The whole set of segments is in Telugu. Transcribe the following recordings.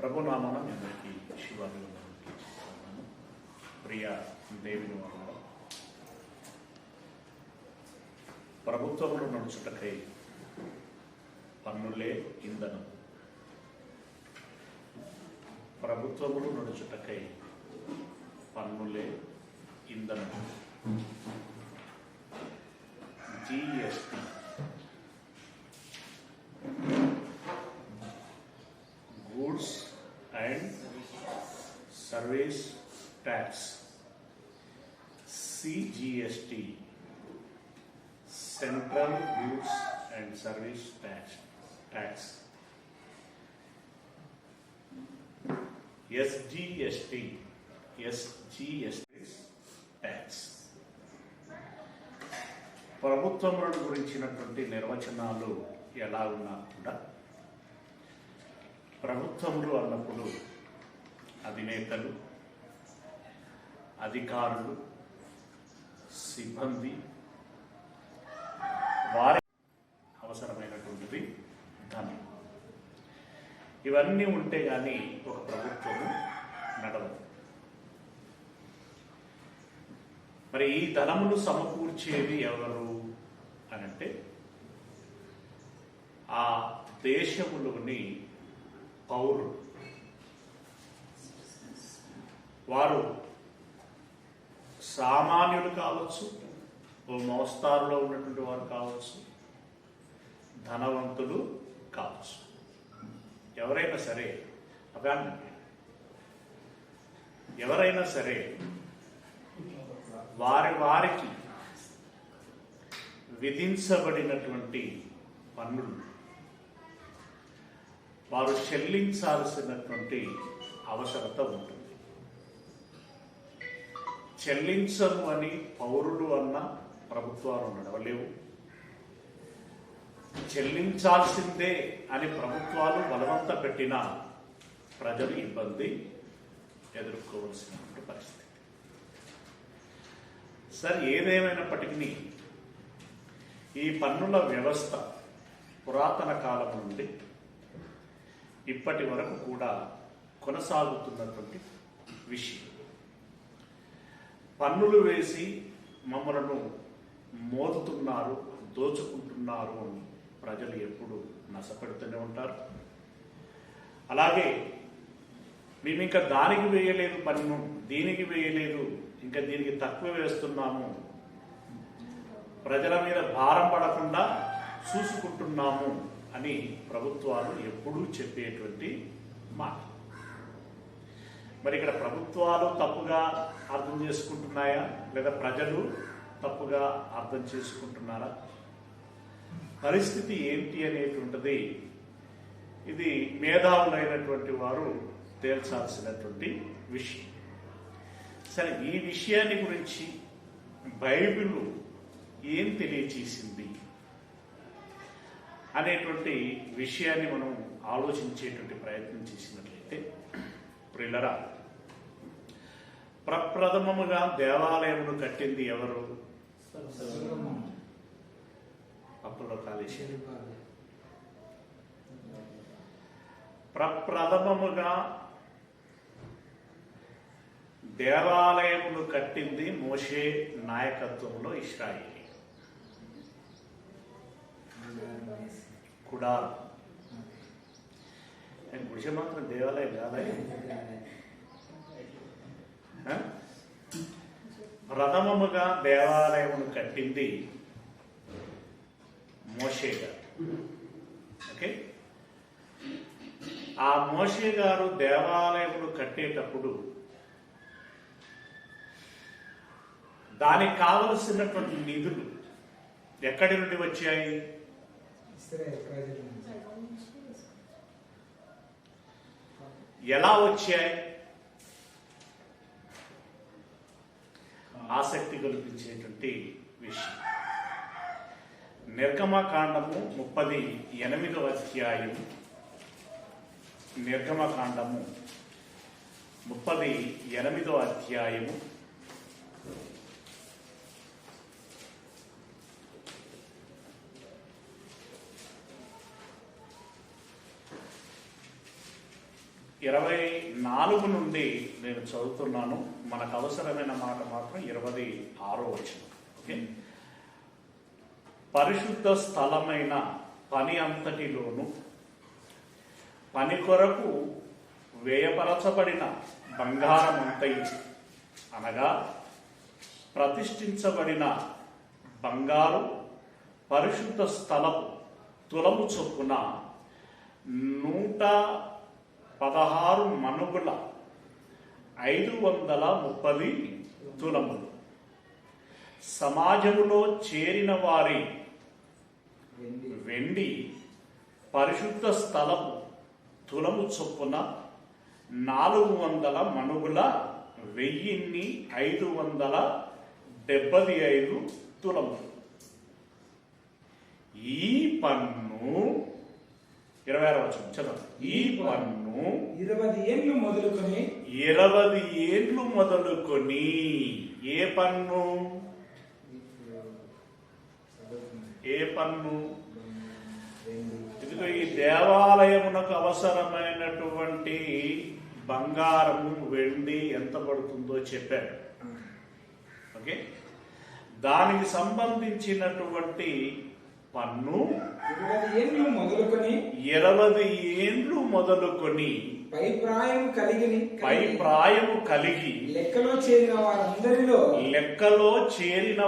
ప్రభునామన మీ అందరికీ శుభాభివందనాలు తెలియజేస్తున్నాను. ప్రియ దేవుని వల్ల ప్రభుత్వంలో నడుచుటకై పన్నులే ఇంధనం. ప్రభుత్వములు నడుచుటకై పన్నులే ఇంధనం. GST goods and service tax, CGST central goods and service tax, SGST tax. ప్రభుత్వములను గురించినటువంటి నిర్వచనాలు ఎలా ఉన్నా కూడా ప్రభుత్వములు అన్నప్పుడు అధినేతలు, అధికారులు, సిబ్బంది, వారి అవసరమైనటువంటిది ధనం. ఇవన్నీ ఉంటే కానీ ఒక ప్రభుత్వము నడవదు. మరి ఈ ధనమును సమకూర్చేది ఎవరు అనంటే ఆ దేశములోని పౌరులు. వారు సామాన్యులు కావచ్చు, ఓ మోస్తారులో ఉన్నటువంటి వారు కావచ్చు, ధనవంతులు కావచ్చు, ఎవరైనా సరే ఎవరైనా సరే వారికి విధించబడినటువంటి పన్నులు వారు చెల్లించాల్సినటువంటి అవసరత ఉంటుంది. చెల్లించము అని పౌరులు అన్న ప్రభుత్వాలు నడవలేవు. చెల్లించాల్సిందే అని ప్రభుత్వాలు బలవంత పెట్టినా ప్రజలు ఇబ్బంది ఎదుర్కోవలసినటువంటి పరిస్థితి. సరే, ఏదేమైనప్పటికీ ఈ పన్నుల వ్యవస్థ పురాతన కాలం నుండి ఇప్పటి వరకు కూడా కొనసాగుతున్నటువంటి విషయం. పన్నులు వేసి మమ్మలను మోదుతున్నారు, దోచుకుంటున్నారు అని ప్రజలు ఎప్పుడు నష్టపెడుతూనే ఉంటారు. అలాగే మేము ఇంకా దానికి వేయలేదు పన్ను, దీనికి వేయలేదు, ఇంకా దీనికి తక్కువ వేస్తున్నాము, ప్రజల మీద భారం పడకుండా చూసుకుంటున్నాము అని ప్రభుత్వాలు ఎప్పుడూ చెప్పేటువంటి మాట. మరి ఇక్కడ ప్రభుత్వాలు తప్పుగా అర్థం చేసుకుంటున్నాయా, లేదా ప్రజలు తప్పుగా అర్థం చేసుకుంటున్నారా? పరిస్థితి ఏంటి అనేటువంటిది ఇది మేధావులైనటువంటి వారు తేల్చాల్సినటువంటి విషయం. సరే, ఈ విషయాన్ని గురించి బైబిల్ ఏం తెలియచేసింది అనేటువంటి విషయాన్ని మనం ఆలోచించేటువంటి ప్రయత్నం చేసినట్లయితే, ప్రియులరా, ప్రప్రథమముగా దేవాలయమును కట్టింది ఎవరు? అప్పుడు కాళేశ్వరి. ప్రప్రథమముగా దేవాలయమును కట్టింది మోషే నాయకత్వంలో ఇశ్రాయేలు. కుడారు గుడిసె మాత్రం దేవాలయం కాదా? ప్రథమముగా దేవాలయమును కట్టింది మోషే గారు. ఓకే, ఆ మోషే గారు దేవాలయమును కట్టేటప్పుడు దానికి కావలసినటువంటి నిధులు ఎక్కడి నుండి వచ్చాయి? ఎలా వచ్చాయి? ఆసక్తి కల్పించేటువంటి విషయం. నిర్గమకాండము 38వ అధ్యాయం, నిర్గమకాండము 38వ అధ్యాయము 28 24 నుండి నేను చదువుతున్నాను. మనకు అవసరమైన మాట మాత్రం 26 వచ్చిన. ఓకే, పరిశుద్ధ స్థలమైన పని అంతటిలోను పని కొరకు వ్యయపరచబడిన బంగారమంతయు అనగా ప్రతిష్ఠించబడిన బంగారు పరిశుద్ధ స్థలపు తులము చొప్పున 116 మణుగుల 530 తులములు. సమాజములో చేరిన వారి వెండి పరిశుద్ధ స్థలపు తులము చొప్పున 400 మణుగుల 1575 తులములు. ఈ పన్ను 26వ వచనం చదవండి. ఈ పన్ను 20 ఏళ్ళు మొదలుకొని 20 ఏళ్ళు మొదలుకొని ఏ పన్ను? ఏ పన్ను? ఇదిగో ఈ దేవాలయమునకు అవసరమైనటువంటి బంగారము వెండి ఎంత పడుతుందో చెప్పాడు. ఓకే, దానికి సంబంధించినటువంటి పన్ను 20 ఏళ్ళు మొదలుకొని 20 ఏండ్లు మొదలుకొని పై ప్రాయము కలిగి లెక్కలో చేరిన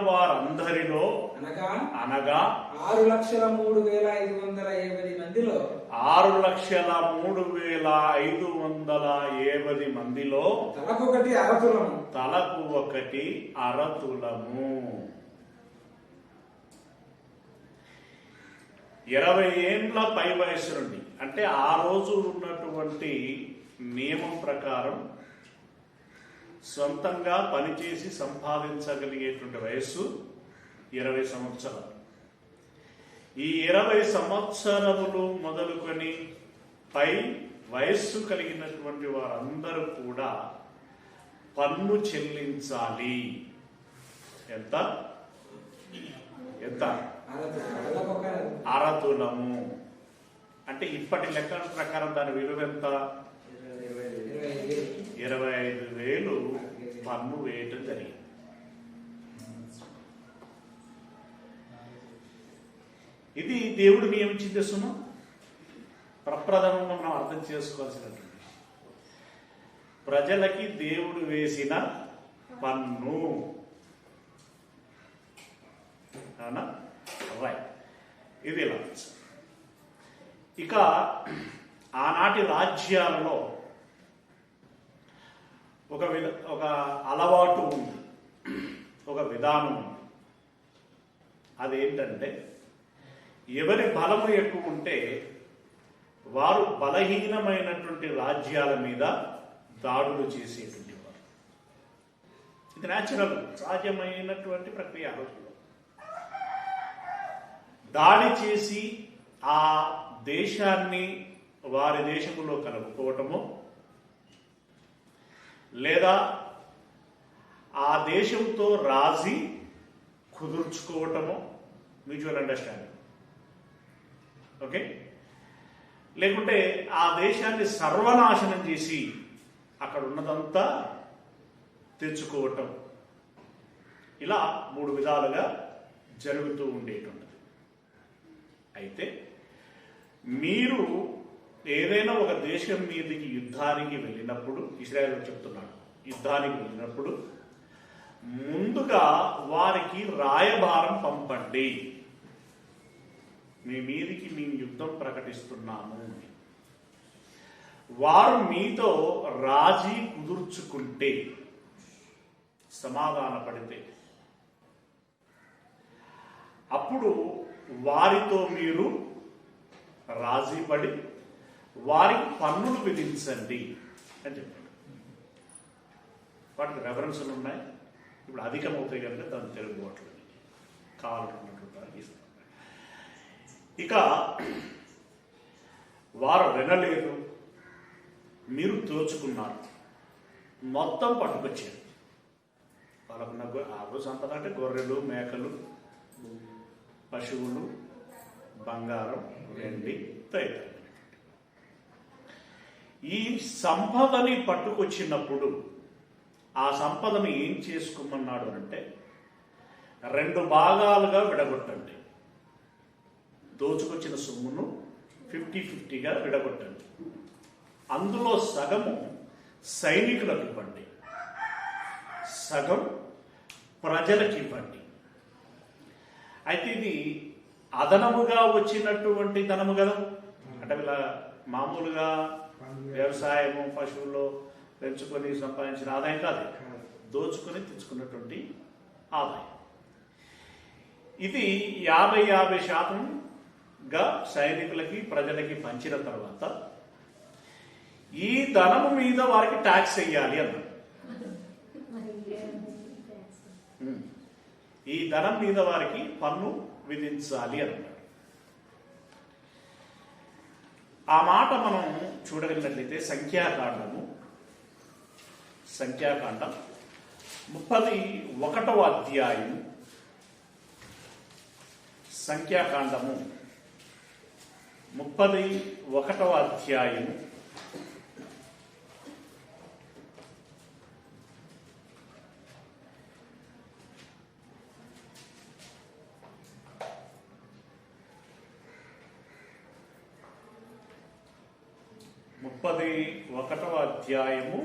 వారందరిలో అనగా 6,03,570 మందిలో 6,03,570 మందిలో తలకు ఒకటి అరతులము. 20 ఏండ్ల పై వయసు నుండి, అంటే ఆ రోజు ఉన్నటువంటి నియమం ప్రకారం సొంతంగా పనిచేసి సంపాదించగలిగేటువంటి వయస్సు 20 సంవత్సరాలు. ఈ 20 సంవత్సరములు మొదలుకొని పై వయస్సు కలిగినటువంటి వారందరూ కూడా పన్ను చెల్లించాలి. ఎంత? ఎంత? అరతులము. అంటే ఇప్పటి లెక్కల ప్రకారం దాని విలువ ఎంత? 25,000 పన్ను వేయటం జరిగింది. ఇది దేవుడు నియమించింది సుమా. ప్రప్రథమంగా మనం అర్థం చేసుకోవాల్సినటువంటి ప్రజలకి దేవుడు వేసిన పన్ను. అవునా? రైట్. ఇది ఇలా. ఇక ఆనాటి రాజ్యాలలో ఒక అలవాటు ఉంది, ఒక విధానం ఉంది. అదేంటంటే ఎవరి బలము ఎక్కువ ఉంటే వారు బలహీనమైనటువంటి రాజ్యాల మీద దాడులు చేసేటువంటి వారు. ఇది న్యాచురల్, సహజమైనటువంటి ప్రక్రియ. దాడి చేసి ఆ దేశాన్ని వారి దేశంలో కలుపుకోవటము, లేదా ఆ దేశంతో రాజీ కుదుర్చుకోవటము, మ్యూచువల్ అండర్స్టాండింగ్. ఓకే, లేకుంటే ఆ దేశాన్ని సర్వనాశనం చేసి అక్కడ ఉన్నదంతా తెచ్చుకోవటం. ఇలా 3 విధాలుగా జరుగుతూ ఉండేటువంటిది. అయితే మీరు ఏదైనా ఒక దేశం మీదకి యుద్ధానికి వెళ్ళినప్పుడు, ఇశ్రాయేలు చెప్తున్నాడు, యుద్ధానికి వెళ్ళినప్పుడు ముందుగా వారికి రాయబారం పంపండి. మీ మీదికి మేము యుద్ధం ప్రకటిస్తున్నాము. వారు మీతో రాజీ కుదుర్చుకుంటే, సమాధాన పడితే, అప్పుడు వారితో మీరు రాజీ పడి వారికి పన్నులు విధించండి అని చెప్పాడు. వాటికి రెఫరెన్సులు ఉన్నాయి. ఇప్పుడు అధికమవుతాయి కనుక దాన్ని తెలుగుబాటులో కావాలన్నటువంటి. ఇక వారు వినలేదు, మీరు దోచుకున్నారు, మొత్తం పట్టుకొచ్చారు. వాళ్ళకున్న ఆ రోజు సంపద అంటే గొర్రెలు, మేకలు, పశువులు, బంగారం, వెండి తదితర. ఈ సంపదని పట్టుకొచ్చినప్పుడు ఆ సంపదను ఏం చేసుకోమన్నాడు అంటే 2 భాగాలుగా విడగొట్టండి. దోచుకొచ్చిన సొమ్మును 50-50గా విడగొట్టండి. అందులో సగము సైనికులకు ఇవ్వండి, సగం ప్రజలకు ఇవ్వండి. అయితే ఇది అదనముగా వచ్చినటువంటి ధనము కదా, అంటే ఇలా మామూలుగా వ్యవసాయము పశువుల్లో పెంచుకొని సంపాదించిన ఆదాయం కాదు, దోచుకొని తెచ్చుకున్నటువంటి ఆదాయం. ఇది 50-50% సైనికులకి ప్రజలకి పంచిన తర్వాత ఈ ధనము మీద వారికి ట్యాక్స్ వేయాలి అన్నాడు. ఈ ధనం మీద వారికి పన్ను విధించాలి అన్నాడు. ఆ మాట మనం చూడగలిగినట్లయితే సంఖ్యాకాండం 31వ అధ్యాయం, సంఖ్యాకాండము 31వ అధ్యాయం 31వ అధ్యాయము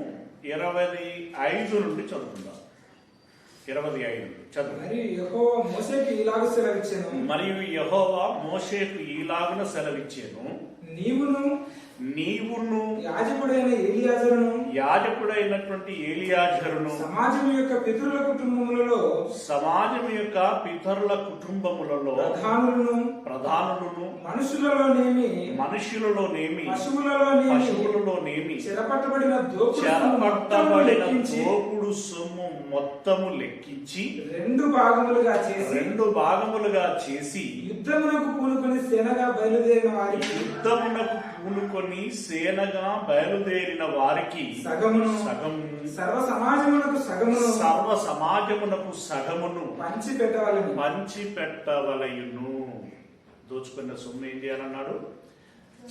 25 నుండి చదువుకుందాం. 25 చదువు. మరియు యెహోవా మోషేకు ఈలాగున సెలవిచ్చెను, నీవును యాజకుడైనటువంటి ఏలియాజరును సమాజం యొక్క పితరుల కుటుంబములలో ప్రధానులను మనుషులలోనేమి పశువులలోనేమి చెరపట్టబడిన దోపుడు సొమ్ము మొత్తము లెక్కించి 2 భాగములుగా చేసి యుద్ధమునకు పూనుకొని సేనగా బయలుదేరిన వారికి సగము సర్వ సమాజమునకు సగమును పంచి పెట్టవలయును. దోచుకున్న సొమ్ము ఏం చేయాలన్నాడు?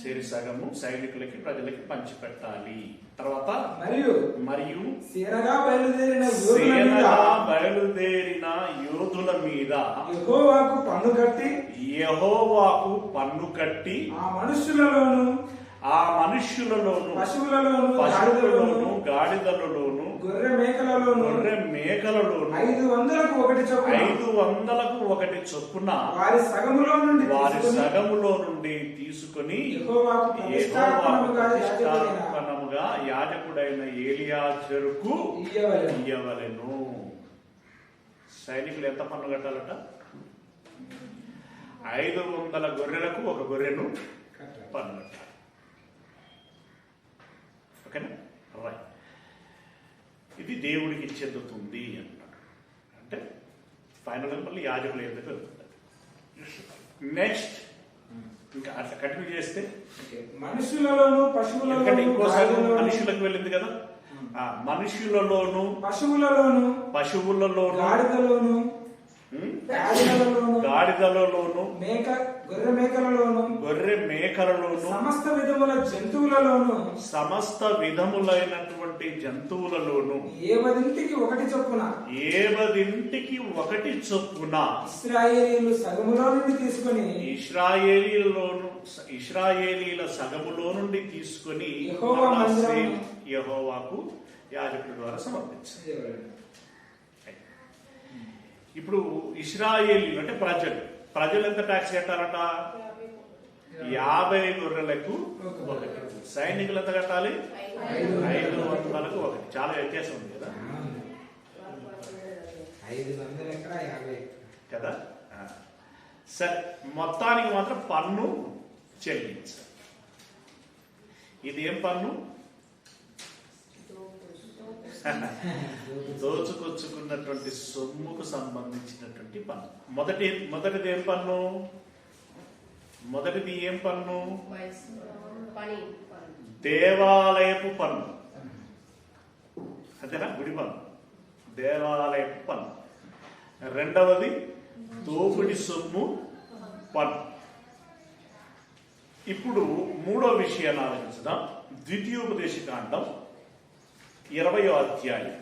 చేరి సగము సైనికులకి ప్రజలకి పంచి పెట్టాలి. తర్వాత మరియు సేనగా బయలుదేరిన యోధుల మీద యెహోవాకు పన్ను కట్టి ఆ మనుష్యులలోను పశువులలోను గాడిదలలోను గొర్రె మేకలలోను 500కు ఒకటి చొప్పున వారి సగములో నుండి తీసుకొని యెహోవాకు ప్రతిష్ఠాపనముగా యాజకుడైన ఏలియాజరుకు ఇయ్యవలెను. సైనికులు ఎంత పన్ను కట్టాలట? 500 గొర్రెలకు ఒక గొర్రెను పన్ను కట్టాలి. ఓకేనా? రైట్. ఇది దేవుడికి చెందుతుంది అన్నాడు. అంటే ఫైనల్గా మళ్ళీ యాజకులు ఎందుకు వెళ్తుంది. నెక్స్ట్ ఇంకా అట్లా కంటిన్యూ చేస్తే మనుషులలోను పశువులలోను ఇంకోసారి మనుషులకు వెళ్ళింది కదా, మనుషులలోను పశువులలోను గాడిదలలోను గొర్రె మేకలలోను సమస్త విధములైనటువంటి జంతువులలోను 70ంటికి ఒకటి చొప్పున ఇశ్రాయేలీల సగములో నుండి తీసుకొని యెహోవాకు యాజకుడి ద్వారా సమర్పించారు. ఇప్పుడు ఇశ్రాయేలీలు అంటే ప్రజలు ఎంత ట్యాక్స్ కట్టాలట? 50 గొర్రెలకు ఒకటి. సైనికులు ఎంత కట్టాలి? 500కు ఒకటి. చాలా వ్యత్యాసం ఉంది కదా, 500 కదా. సరే, మొత్తానికి మాత్రం పన్ను చెల్లించాలి. ఇది ఏం పన్ను? దోచుకొచ్చుకున్నటువంటి సొమ్ముకు సంబంధించినటువంటి పన్ను. మొదటిది ఏం పన్ను? మొదటిది ఏం పన్ను? దేవాలయపు పన్ను. అంతేనా? గుడి పన్ను, దేవాలయపు పన్ను. రెండవది దోపిడి సొమ్ము పన్ను. ఇప్పుడు మూడో విషయాన్ని ఆలోచించుదాం. ద్వితీయోపదేశకాండం 20వ అధ్యాయం.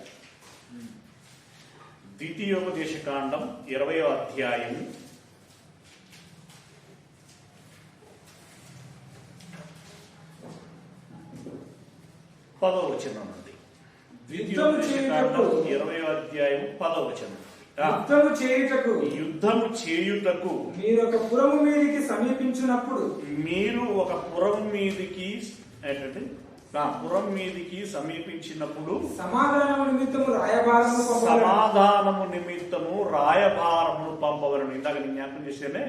ద్వితీయోపదేశకాండం 20వ అధ్యాయం 10వ వచనం నుండి. ద్వితీయోపదేశకాండం 20వ అధ్యాయం 10వ వచనం. యుద్ధము చేయుటకు మీరు ఒక పురము మీదికి సమీపించినప్పుడు, మీరు ఒక పురం మీదికి ఏంటంటే పురం మీదికి సమీపించినప్పుడు సమాధానము నిమిత్తము రాయబారమును పంపవలను. ఇందాక నేను జ్ఞాపకం చేస్తేనే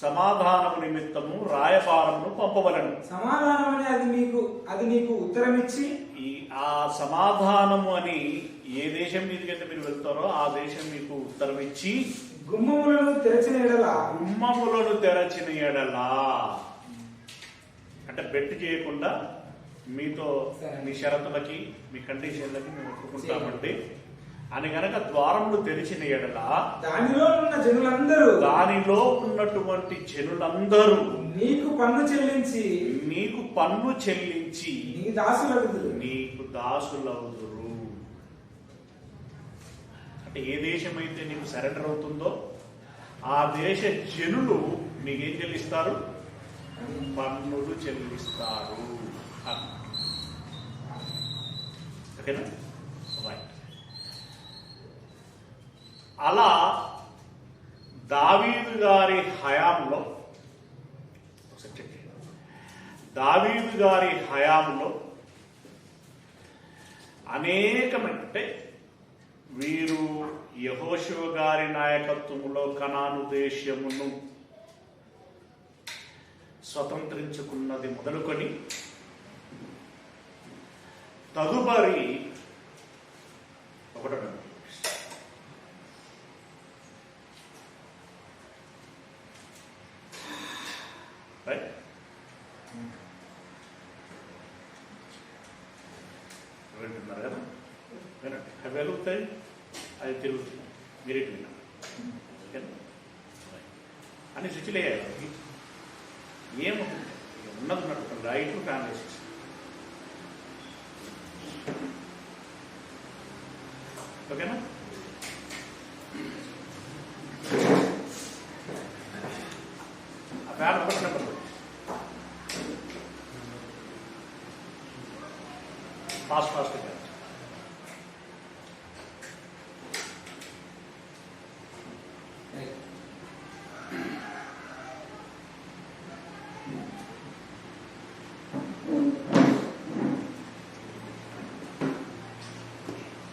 సమాధానము నిమిత్తము రాయబారమును పంపవలను. సమాధానం అని అది నీకు ఉత్తరం ఇచ్చి, ఆ సమాధానము అని ఏ దేశం మీదకైతే మీరు వెళ్తారో ఆ దేశం మీకు ఉత్తరం ఇచ్చి గుమ్మములను తెరచిన ఎడలా అంటే బెట్టు చేయకుండా మీతో మీ షరతులకి మీ కండిషన్లకి మేము ఒప్పుకుంటామండి అని గనక ద్వారములు తెరిచిన ఎడల దానిలో ఉన్నటువంటి జనులందరూ నీకు పన్ను చెల్లించి నీకు దాసులవుదురు. అంటే ఏ దేశం అయితే నీకు సరెండర్ అవుతుందో ఆ దేశ జనులు నీకేం చెల్లిస్తారు? పన్నులు చెల్లిస్తారు. ఓకేనా? రైట్. అలా దావీదు గారి హయాంలో అనేకమంటే వీరు యెహోషువ గారి నాయకత్వంలో కనాను దేశమును స్వతంత్రించుకున్నది మొదలుకొని తదుపరి వింటున్నారు కదా, వినండి. అవి వెలుగుతాయి, అది తిరుగుతుంది, మీరు ఇటు విన్నారు అన్ని స్విచ్లు వేయాలి. ఏముంటుంది ఉన్నది ఉన్నట్టు రైట్ ఫ్యామిలీ స్విచ్. ఓకేనా? ఆ ఫ్యాన్ ఒకటి నెంబర్ ఫాస్ట్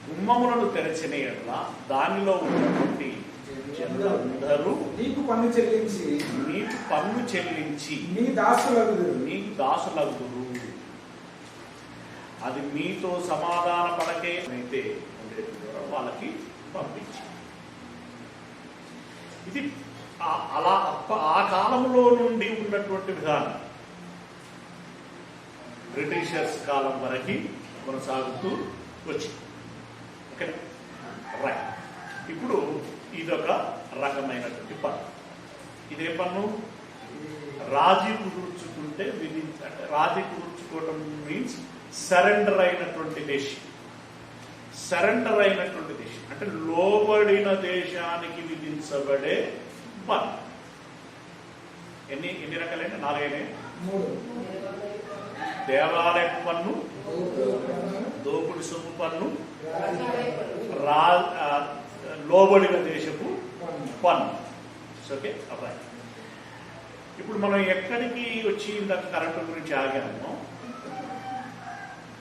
గుమ్మములను తెరచిన ఎడల దానిలో ఉన్నటువంటి జనులందరూ నీకు పన్ను చెల్లించి నీకు దాసులగుదురు. అది మీతో సమాధాన పడకే అయితే వాళ్ళకి పంపించి. ఇది అలా ఆ కాలంలో నుండి ఉన్నటువంటి విధానం బ్రిటిషర్స్ కాలం వరకు కొనసాగుతూ వచ్చింది. Okay, right. ఇప్పుడు ఇదొక రకమైనటువంటి పన్ను. ఇదే పన్ను రాజీ కుదుర్చుకుంటే విధించాలి. రాజీ కుదుర్చుకోవడం మీన్స్ సరెండర్ అయినటువంటి దేశం అంటే లోబడిన దేశానికి విధించబడే పన్ను. ఎన్ని రకాలైన? 4 దేవాలయ పన్ను, దోపుడు సొమ్ము పన్ను, లోబడిన దేశపు పన్ను. ఓకే, అబ్బాయి. ఇప్పుడు మనం ఎక్కడికి వచ్చి ఇందాక కరెంటు గురించి ఆగామో,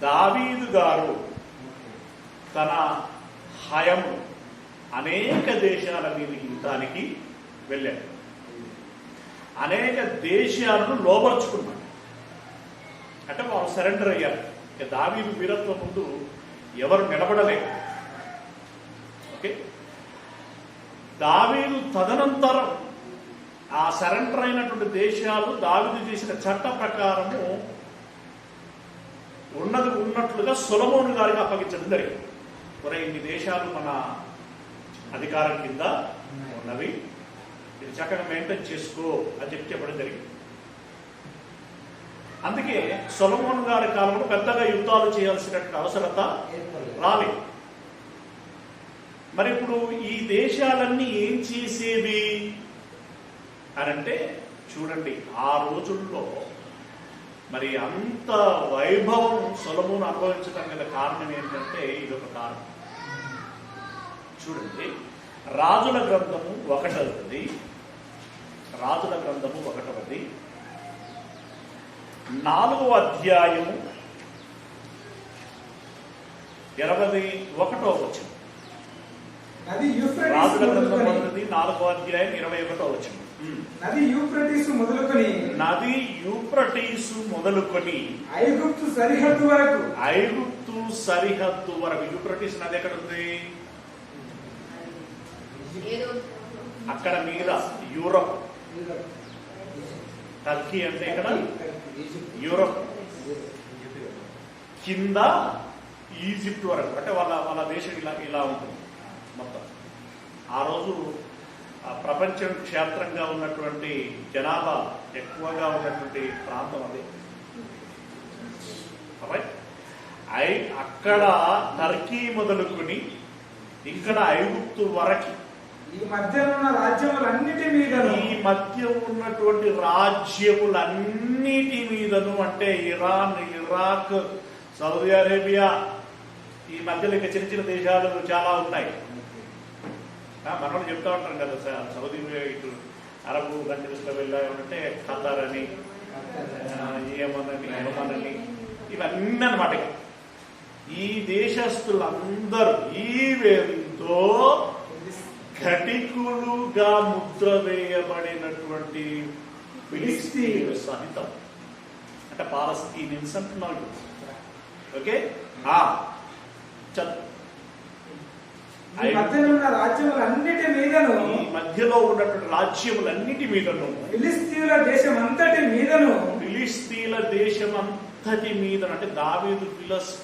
దావీదు గారు తన హయము అనేక దేశాల మీద యుద్ధానికి వెళ్ళాడు. అనేక దేశాలను లోపరుచుకున్నాడు. అంటే వాళ్ళు సరెండర్ అయ్యారు. దావీదు వీరత్వం ముందు ఎవరు నిలబడలేరు. ఓకే, దావీదు తదనంతరం ఆ సరెండర్ అయినటువంటి దేశాలు దావీదు చేసిన చట్ట ప్రకారము ఉన్నట్లుగా సొలొమోను గారికి అప్పగించడం జరిగింది. ఇన్ని దేశాలు మన అధికారం కింద ఉన్నవి, ఇది చక్కగా మెయింటైన్ చేసుకో అని చెప్పడం జరిగింది. అందుకే సొలొమోను గారి కాలంలో పెద్దగా యుద్ధాలు చేయాల్సినటువంటి అవసరత రాలేదు. మరి ఇప్పుడు ఈ దేశాలన్నీ ఏం చేసేవి అని అంటే చూడండి, ఆ రోజుల్లో మరి అంత వైభవం సొలొమోను అనుభవించడం గల కారణం ఏంటంటే ఇదొక కారణం. చూడండి, రాజుల గ్రంథము 1వ, రాజుల గ్రంథము 1వ 4వ అధ్యాయము 21వ వచనం. నది యూఫ్రటీసు రాజుల గ్రంథం మొదలుకొని 4వ అధ్యాయం 21వ వచనం. నది యూఫ్రటీసు మొదలుకొని నది యూఫ్రటీసు మొదలుకొని ఐగుప్తు సరిహద్దు వరకు, ఐగుప్తు సరిహద్దు వరకు. యూఫ్రటీస్ నది ఎక్కడ ఉంది? అక్కడ మీద యూరప్, టర్కీ అంటే ఇక్కడ యూరప్, కింద ఈజిప్ట్ వరకు. అంటే వాళ్ళ దేశం ఇలా ఉంటుంది మొత్తం. ఆ రోజు ప్రపంచం క్షేత్రంగా ఉన్నటువంటి జనాభా ఎక్కువగా ఉన్నటువంటి ప్రాంతం అది. అక్కడ టర్కీ మొదలుకొని ఇక్కడ ఐగుప్తు వరకు, ఈ మధ్య ఉన్న రాజ్యములన్నిటి మీదను, ఈ మధ్య ఉన్నటువంటి రాజ్యములన్నిటి మీదను, అంటే ఇరాన్, ఇరాక్, సౌదీ అరేబియా, ఈ మధ్యలో ఇంకా చిన్న చిన్న దేశాలు చాలా ఉన్నాయి. మనం చెప్తా ఉంటాం కదా, సౌదీ ఇటు అరబు కంట్రీస్ లో వెళ్ళామంటే ఖతార్ అని, యమన్ అని, ఒమన్ అని, ఇవన్నీ అన్నమాట. ఈ దేశస్తులందరూ ఈవెంతో ఘటికులుగా ముద్ర వేయబడినటువంటి ఫిలిస్తీన్లు సహితం, అంటే పాలస్తీనియన్స్ అంటున్నాడు. ఓకే, ఈ మధ్యలో ఉన్న రాజ్యములన్నిటి మీదను, ఈ మధ్యలో ఉన్నటువంటి రాజ్యములన్నిటి మీదను, ఫిలిస్తీన్ల దేశం అంతటి మీదను, ఫిలిస్తీన్ల దేశం అంతటి మీద, అంటే దావీదు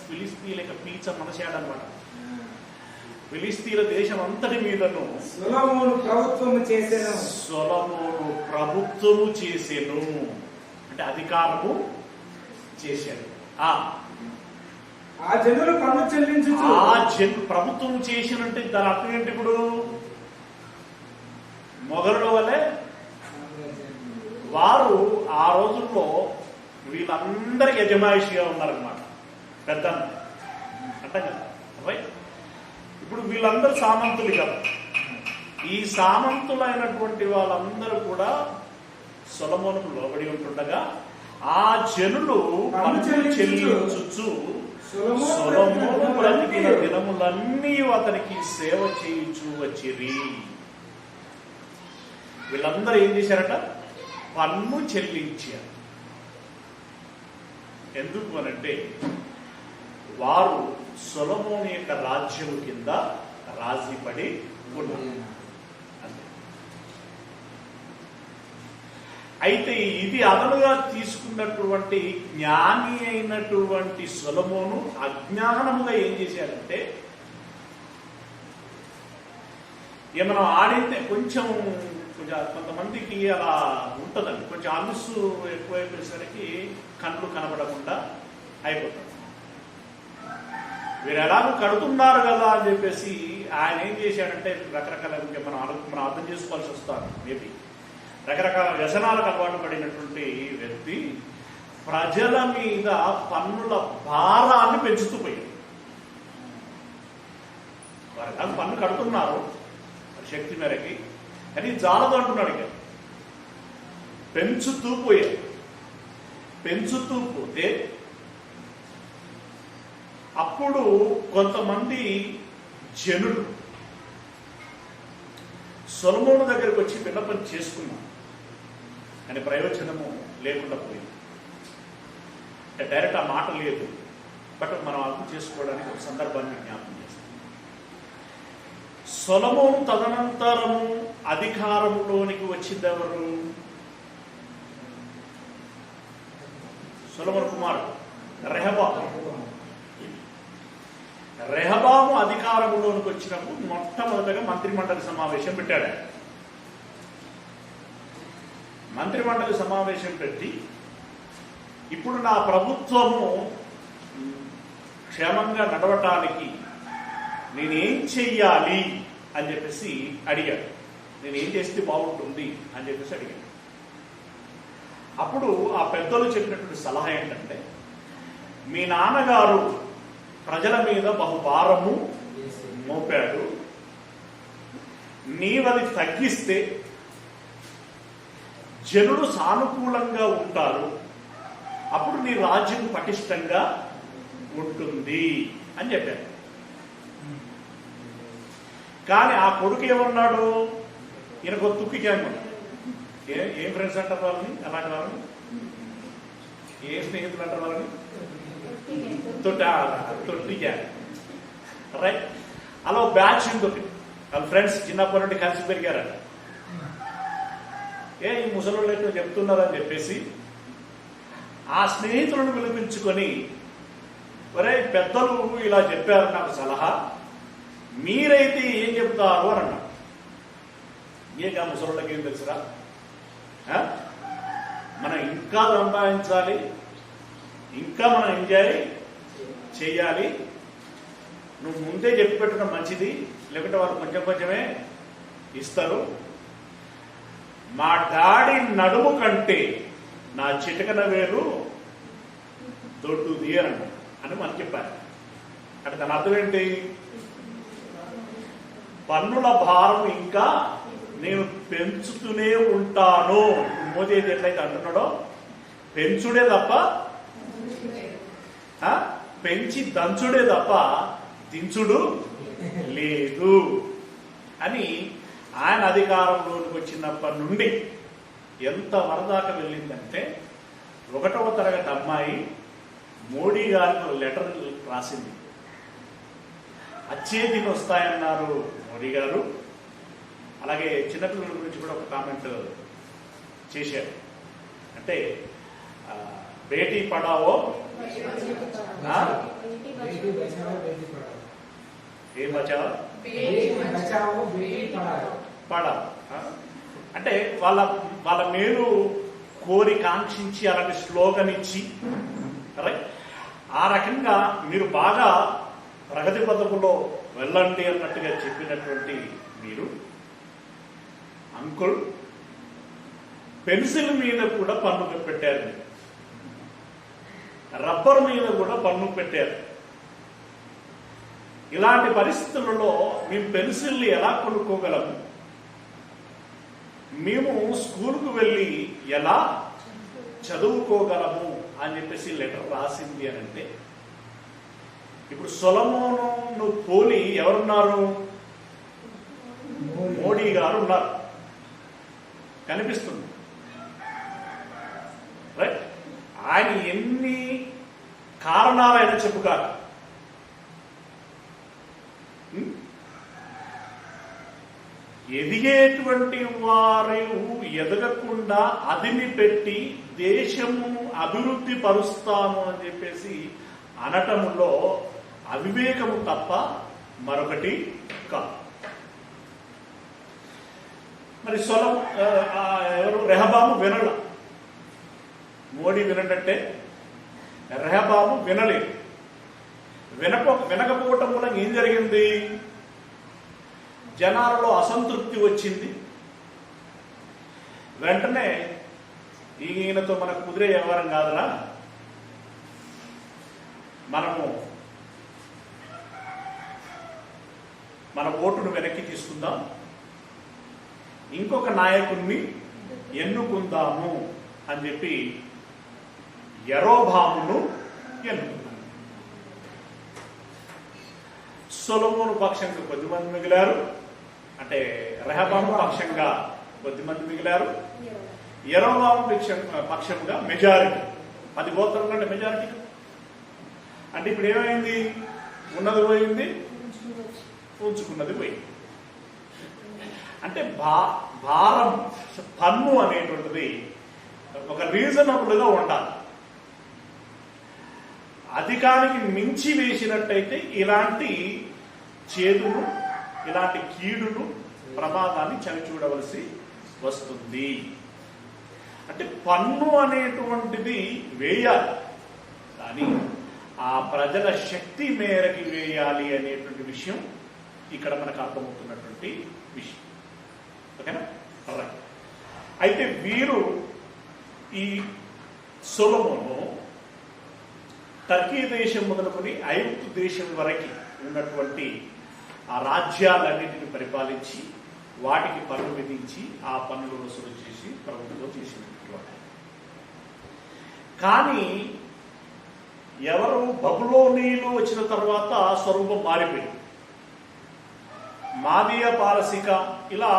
ఫిలిస్తీన్ల యొక్క పీచ మనసాడనమాట. ఫిలిస్తీన్ల దేశం అంతటి మీదను సొలొమోను ప్రభుత్వము చేసెను, సొలొమోను ప్రభుత్వము చేసెను, అంటే అధికారము చేశాడు. ఆ జనులు పన్ను చెల్లించుచు, ప్రభుత్వం చేసినంటే దాని అర్థం ఏంటి? ఇప్పుడు మొదలుల వల్లే వారు ఆ రోజుల్లో వీళ్ళందరికీ యజమాయిషిగా ఉన్నారనమాట, పెద్ద అంటే కదా. ఇప్పుడు వీళ్ళందరూ సామంతులు కదా. ఈ సామంతులైనటువంటి వాళ్ళందరూ కూడా సొలొమోనుకు లోబడి ఉంటుండగా ఆ జనులు పన్ను చెల్లించుచు సొలొమోను బ్రతికిన దినములన్నీ అతనికి సేవ చేయించు వచ్చిరి. వీళ్ళందరూ ఏం చేశారట? పన్ను చెల్లించారు. ఎందుకు అనంటే వారు సొలొమోను యొక్క రాజ్యం కింద రాజీపడి ఉన్నారు. అయితే ఇది అదనుగా తీసుకున్నటువంటి జ్ఞాని అయినటువంటి సొలొమోను అజ్ఞానముగా ఏం చేశాడంటే, ఏమైనా ఆడితే కొంచెం కొంతమందికి అలా ఉంటుందండి, కొంచెం అలుసు ఎక్కువైపోయేసరికి కళ్ళు కనబడకుండా అయిపోతుంది. వీరు ఎలాగో కడుతున్నారు కదా అని చెప్పేసి ఆయన ఏం చేశాడంటే రకరకాల, మనం అర్థం చేసుకోవాల్సి వస్తారు. మేబీ రకరకాల వ్యసనాలకు అలవాటు పడినటువంటి వ్యక్తి ప్రజల మీద పన్నుల భారాన్ని పెంచుతూ పోయాడు. వారు కాదు పన్ను కడుతున్నారు శక్తి మేరకి, కానీ జాలదు అంటున్నాడు. ఇక పెంచుతూ పోయాడు. పెంచుతూ పోతే అప్పుడు కొంతమంది జనులు సొలొమోను దగ్గరికి వచ్చి విన్నపం చేసుకున్నారు, కానీ ప్రయోజనము లేకుండా పోయింది. అంటే డైరెక్ట్ ఆ మాట లేదు, బట్ మనం అర్థం చేసుకోవడానికి ఒక సందర్భాన్ని జ్ఞాపకం చేస్తాం. సొలొమోను తదనంతరము అధికారంలోనికి వచ్చింది ఎవరు? సొలొమోను కుమారుడు రెహబాము అధికారంలోనికి వచ్చినప్పుడు మొట్టమొదటిగా మంత్రిమండలి సమావేశం పెట్టాడు. మంత్రిమండలి సమావేశం పెట్టి ఇప్పుడు నా ప్రభుత్వము క్షేమంగా నడవటానికి నేనేం చెయ్యాలి అని చెప్పేసి అడిగాడు. నేనేం చేస్తే బాగుంటుంది అని చెప్పేసి అడిగాడు. అప్పుడు ఆ పెద్దలు చెప్పినటువంటి సలహా ఏంటంటే, మీ నాన్నగారు ప్రజల మీద బహుభారము మోపాడు, నీవది తగ్గిస్తే జనులు సానుకూలంగా ఉంటారు, అప్పుడు నీ రాజ్యం పటిష్టంగా ఉంటుంది అని చెప్పారు. కానీ ఆ కొడుకు ఏమన్నాడు, ఈయనకు తుక్కి క్యాంప్. ఏం ఫ్రెండ్స్ అంటారు వాళ్ళని, అలాంటి వాళ్ళని ఏ స్నేహితులు అంటారు వాళ్ళని, తొట్టి క్యాంప్, రైట్. అలా బ్యాచ్ ఉంటుంది, వాళ్ళ ఫ్రెండ్స్ చిన్నప్పటి నుండి కలిసి పెరిగారట. ఈ ముసలోళ్ళు ఎట్లా చెప్తున్నారని చెప్పేసి ఆ స్నేహితులను పిలిపించుకొని, ఒరే పెద్దలు ఇలా చెప్పారు నాకు సలహా, మీరైతే ఏం చెప్తారు అని అన్నా. ఏకా ముసలోళ్ళకి ఏం తెలుసురా, మనం ఇంకా సంపాదించాలి, ఇంకా మనం ఎంజాయ్ చేయాలి, నువ్వు ముందే చెప్పి పెట్టడం మంచిది, లేకుంటే వాళ్ళు కొంచెం కొంచెమే ఇస్తారు. మా డాడీ నడుము కంటే నా చిటకన వేలు దొడ్డుది అని మనం చెప్పారు. అంటే దాని అర్థం ఏంటి, పన్నుల భారం ఇంకా నేను పెంచుతూనే ఉంటాను. మోదీ అయితే ఎట్లయితే అంటున్నాడో, పెంచుడే తప్ప పెంచి దంచుడే తప్ప దించుడు లేదు అని ఆయన అధికారంలోకి వచ్చినప్పటి నుండి ఎంత వరదాకా వెళ్ళిందంటే, 1వ తరగతి అమ్మాయి మోడీ గారికి లెటర్ రాసింది. వచ్చే దిన వస్తాయన్నారు మోడీ గారు. అలాగే చిన్నపిల్లల గురించి కూడా ఒక కామెంట్ చేశారు. అంటే బేటీ పడావో ఏ బచావో పడావో, అంటే వాళ్ళ వాళ్ళ మేలు కోరి కాంక్షించి అలాంటి స్లోగన్ ఇచ్చి, ఆ రకంగా మీరు బాగా ప్రగతి పథకంలో వెళ్ళండి అన్నట్టుగా చెప్పినటువంటి మీరు అంకుల్ పెన్సిల్ మీద కూడా పన్ను పెట్టారు, రబ్బర్ మీద కూడా పన్ను పెట్టారు. ఇలాంటి పరిస్థితులలో మేము పెన్సిల్ ఎలా కొనుక్కోగలము, మేము స్కూల్కు వెళ్ళి ఎలా చదువుకోగలము అని చెప్పేసి లెటర్ రాసింది అని అంటే, ఇప్పుడు సొలొమోను పోలి ఎవరున్నారు, మోడీ గారు ఉన్నారు, కనిపిస్తుంది, రైట్. ఆయన ఎన్ని కారణాలైనా చెప్పుకాక, ఎదిగేటువంటి వారు ఎదగకుండా అదిని పెట్టి దేశము అభివృద్ధి పరుస్తాము అని చెప్పేసి అనటములో అవివేకము తప్ప మరొకటి కాదు. మరి ఎవరు రెహబాము వినల, మోడీ వినడంటే రెహబాము వినలేదు. వినకపోవటం వల్ల ఏం జరిగింది, జనాలలో అసంతృప్తి వచ్చింది. వెంటనే ఈయనతో మనకు కుదిరే వ్యవహారం కాదురా, మనము మన ఓటును వెనక్కి తీసుకుందాం, ఇంకొక నాయకుడిని ఎన్నుకుందాము అని చెప్పి యరొబామును ఎన్నుకున్నాడు. సొలొమోను పక్షంగా కొద్దిమంది మిగిలారు, అంటే రెహబాము పక్షంగా కొద్దిమంది మిగిలారు, యరొబాము పక్షంగా మెజారిటీ 10 గోత్రాల కంటే మెజారిటీ. అంటే ఇప్పుడు ఏమైంది, ఉన్నది పోయింది, ఉంచుకున్నది పోయింది. అంటే భారం పన్ను అనేటువంటిది ఒక రీజనబుల్ గా ఉండాలి. అధికారికి మించి వేసినట్టయితే ఇలాంటి చేదును, ఇలాంటి కీడును, ప్రమాదాన్ని చవి చూడవలసి వస్తుంది. అంటే పన్ను అనేటువంటిది వేయాలి, కానీ ఆ ప్రజల శక్తి మేరకి వేయాలి అనేటువంటి విషయం ఇక్కడ మనకు అర్థమవుతున్నటువంటి విషయం. ఓకేనా? రైట్. అయితే వీరు ఈ సొలొమోను టర్కీ దేశం మొదలుకొని ఐగుప్తు దేశం వరకు ఉన్నటువంటి ఆ రాజ్యాలన్నింటిని పరిపాలించి వాటికి పన్ను విధించి ఆ పన్నులు వసూలు చేసి ప్రభుత్వం చేసినటువంటి. కానీ ఎవరు బబులోనీయులు వచ్చిన తర్వాత స్వరూపం మారిపోయింది. మాదీయ పారసిక ఇలా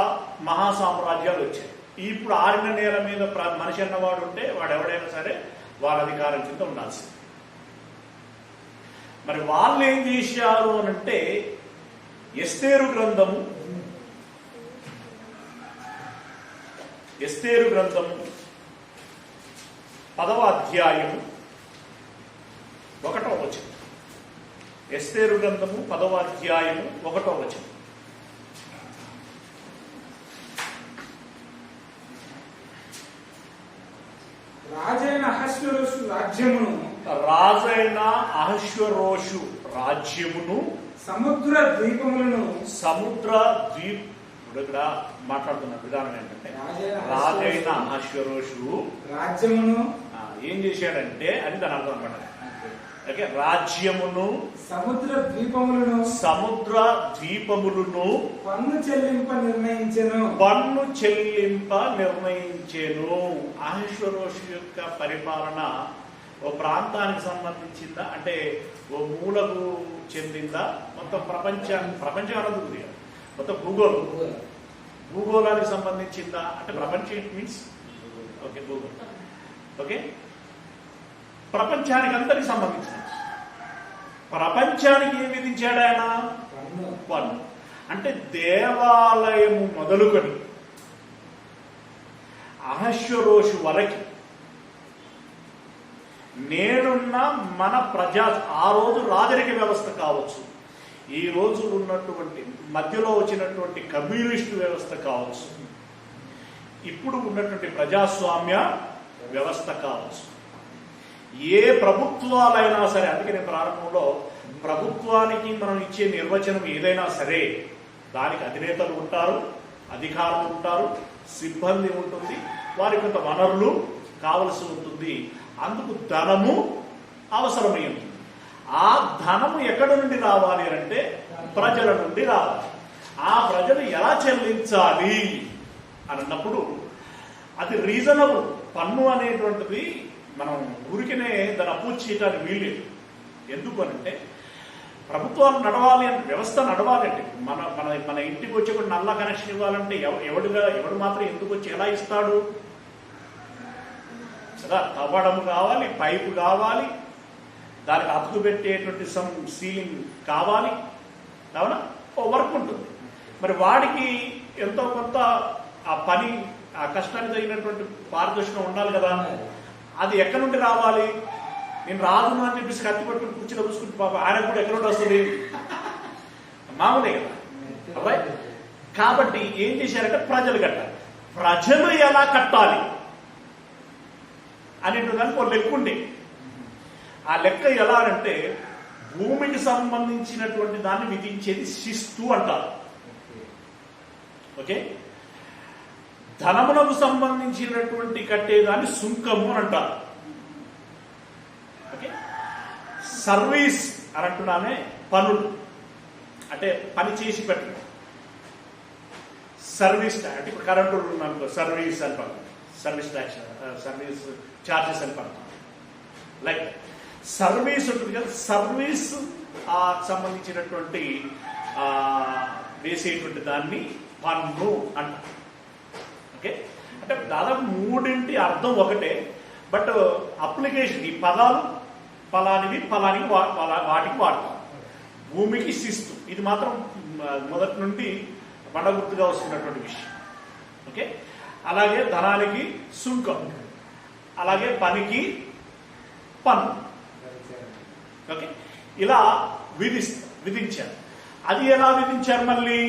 మహాసామ్రాజ్యాలు వచ్చాయి. ఇప్పుడు ఆరిన నేల మీద మనిషి అన్నవాడు ఉంటే వాడు ఎవడైనా సరే వాళ్ళ అధికారం కింద ఉండాల్సింది. మరి వాళ్ళు ఏం చేశారు అనంటే ఎస్తేరు గ్రంథము 10వ అధ్యాయము 1వ వచనం. ఎస్తేరు గ్రంథము 10వ అధ్యాయము 1వ వచనం. రాజైన అహష్వేరోషు రాజ్యమును సముద్ర ద్వీపములను ఇప్పుడు ఇక్కడ మాట్లాడుతున్న విధానం ఏంటంటే రాజైన అహష్వేరోషు రాజ్యమును ఏం చేశాడంటే అని దాని అర్థం అనమాట. ఓకే, రాజ్యమును సముద్ర ద్వీపములను పన్ను చెల్లింప నిర్ణయించెను. అహష్వేరోషు యొక్క పరిపాలన ఓ ప్రాంతానికి సంబంధించిందా అంటే ఓ మూలకు చెందిందా, మొత్తం ప్రపంచం అనుకుంది, మొత్తం భూగోళానికి సంబంధించిందా అంటే ప్రపంచం మీన్స్ ఓకే భూగోళం. ఓకే, ప్రపంచానికి అందరికి సంబంధించిన ప్రపంచానికి ఏం విధించాడు ఆయన? పన్ను. అంటే దేవాలయము మొదలుకొని అహష్వేరోషు వరకు నేడున్న మన ఆ రోజు రాజరిక వ్యవస్థ కావచ్చు, ఈ రోజు ఉన్నటువంటి మధ్యలో వచ్చినటువంటి కమ్యూనిస్టు వ్యవస్థ కావచ్చు, ఇప్పుడు ఉన్నటువంటి ప్రజాస్వామ్య వ్యవస్థ కావచ్చు, ఏ ప్రభుత్వాలైనా సరే. అందుకే నేను ప్రారంభంలో ప్రభుత్వానికి మనం ఇచ్చే నిర్వచనం ఏదైనా సరే దానికి అధినేతలు ఉంటారు, అధికారులు ఉంటారు, సిబ్బంది ఉంటుంది, వారికి కొంత వనరులు కావలసి ఉంటుంది, అందుకు ధనము అవసరమై ఉంటుంది. ఆ ధనము ఎక్కడి నుండి రావాలి అంటే ప్రజల నుండి రావాలి. ఆ ప్రజలు ఎలా చెల్లించాలి అని అన్నప్పుడు అది రీజనబుల్. పన్ను అనేటువంటిది మనం ఊరికనే దాన్ని అపోజ్ చేయడానికి వీల్లేదు. ఎందుకు అనంటే ప్రభుత్వాలు నడవాలి అంటే, వ్యవస్థ నడవాలి అంటే, మన మన మన ఇంటికి వచ్చి కూడా నల్ల కనెక్షన్ ఇవ్వాలంటే ఎవడు మాత్రం ఎందుకు వచ్చి ఎలా ఇస్తాడు కదా? తవ్వడం కావాలి, పైపు కావాలి, దానికి అతుకు పెట్టేటువంటి సీలింగ్ కావాలి, అవునా? ఓ వర్క్ ఉంటుంది. మరి వాడికి ఎంతో కొంత ఆ పని ఆ కష్టానికి తగినటువంటి పారదర్శకం ఉండాలి కదా. అది ఎక్కడి నుండి రావాలి? నేను రాదును అని చెప్పేసి కత్తి పట్టుకుని కూర్చుని చూసుకుంటే పాప ఆయన కూడా ఎక్కడ నుండి వస్తుంది? మామూలే కదా అబ్బాయి. కాబట్టి ఏం చేశారంటే ప్రజలు కట్టాలి. ప్రజలు ఎలా కట్టాలి అనేటువంటి ఒక లెక్క ఉండే. ఆ లెక్క ఎలా అంటే భూమికి సంబంధించినటువంటి దాన్ని విధించేది శిస్తు అంటారు. ఓకే, ధనమునకు సంబంధించినటువంటి కట్టేదాన్ని సుంకము అని అంటారు. ఓకే, సర్వీస్ అని అంటున్నానే పనులు అంటే పని చేసి పెట్టడం. సర్వీస్ అంటే ఇప్పుడు కరెంటు అనుకో సర్వీస్ అని పడతాం, సర్వీస్ ట్యాక్స్, సర్వీస్ ఛార్జెస్ అని పడతాం. లైక్ సర్వీస్ ఉంటుంది కదా, సర్వీస్ సంబంధించినటువంటి వేసేటువంటి దాన్ని పన్ను అంటారు. ఓకే, అంటే దాదాపు మూడింటి అర్థం ఒకటే, బట్ అప్లికేషన్ ఈ పదాలు ఫలానికి వాటికి వాడతాం. భూమికి శిస్తు, ఇది మాత్రం మొదటి నుండి బండగుర్తుగా వస్తున్నటువంటి విషయం. ఓకే, అలాగే ధనానికి సుంకం, అలాగే పనికి పన్ను. ఓకే, ఇలా విధించారు. అది ఎలా విధించారు? మళ్ళీ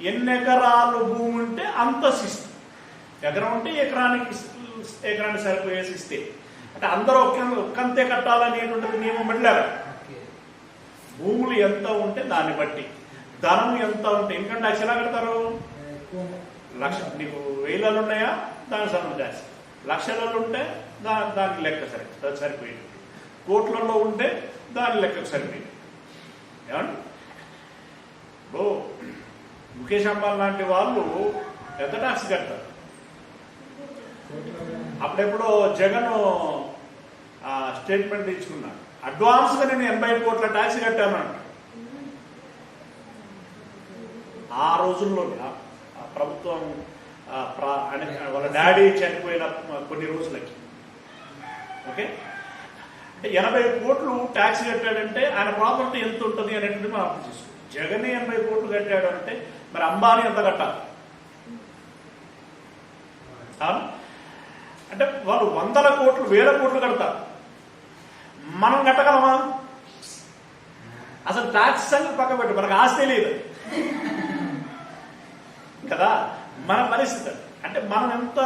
ఎన్ని ఎకరాలు భూమి ఉంటే అంత శిస్తు. ఎకరం అంటే ఎకరానికి ఎకరానికి సరిపోయేసి ఇస్తే, అంటే అందరూ ఒక్కంతే కట్టాలనేటువంటిది నియమం వెళ్ళారు. భూములు ఎంత ఉంటే దాన్ని బట్టి, ధనం ఎంత ఉంటే, ఇన్కమ్ ట్యాక్స్ ఎలా కడతారు? లక్ష, నీకు వేలలో ఉన్నాయా దానికి సంబంధించిన ట్యాక్స్, లక్షలలో ఉంటే దానికి లెక్క సరిపోయింది, కోట్లలో ఉంటే దాని లెక్కకు సరిపోయింది. ఏమండి ఓ ముఖేష్ అంబానీ లాంటి వాళ్ళు ఎంత ట్యాక్స్ కడతారు? అప్పుడెప్పుడో జగన్ స్టేట్మెంట్ ఇచ్చుకున్నాడు, అడ్వాన్స్గా నేను 80 కోట్ల ట్యాక్స్ కట్టాను అంట. ఆ రోజుల్లోనే ప్రభుత్వం వాళ్ళ డాడీ చనిపోయిన కొన్ని రోజులకి, ఓకే, 80 కోట్లు ట్యాక్స్ కట్టాడంటే ఆయన ప్రాపర్టీ ఎంత ఉంటుంది అనేటువంటి మనం అర్థం చేసుకోవాలి. జగన్ 80 కోట్లు కట్టాడు అంటే మరి అంబానీ ఎంత కట్టాలి? అంటే వాళ్ళు 100 కోట్లు 1000 కోట్లు కడతారు, మనం కట్టగలమా? అసలు ట్యాక్స్ సంగతి పక్క పెట్టు, మనకు ఆస్తి లేదు కదా మన పరిస్థితి. అంటే మనం ఎంత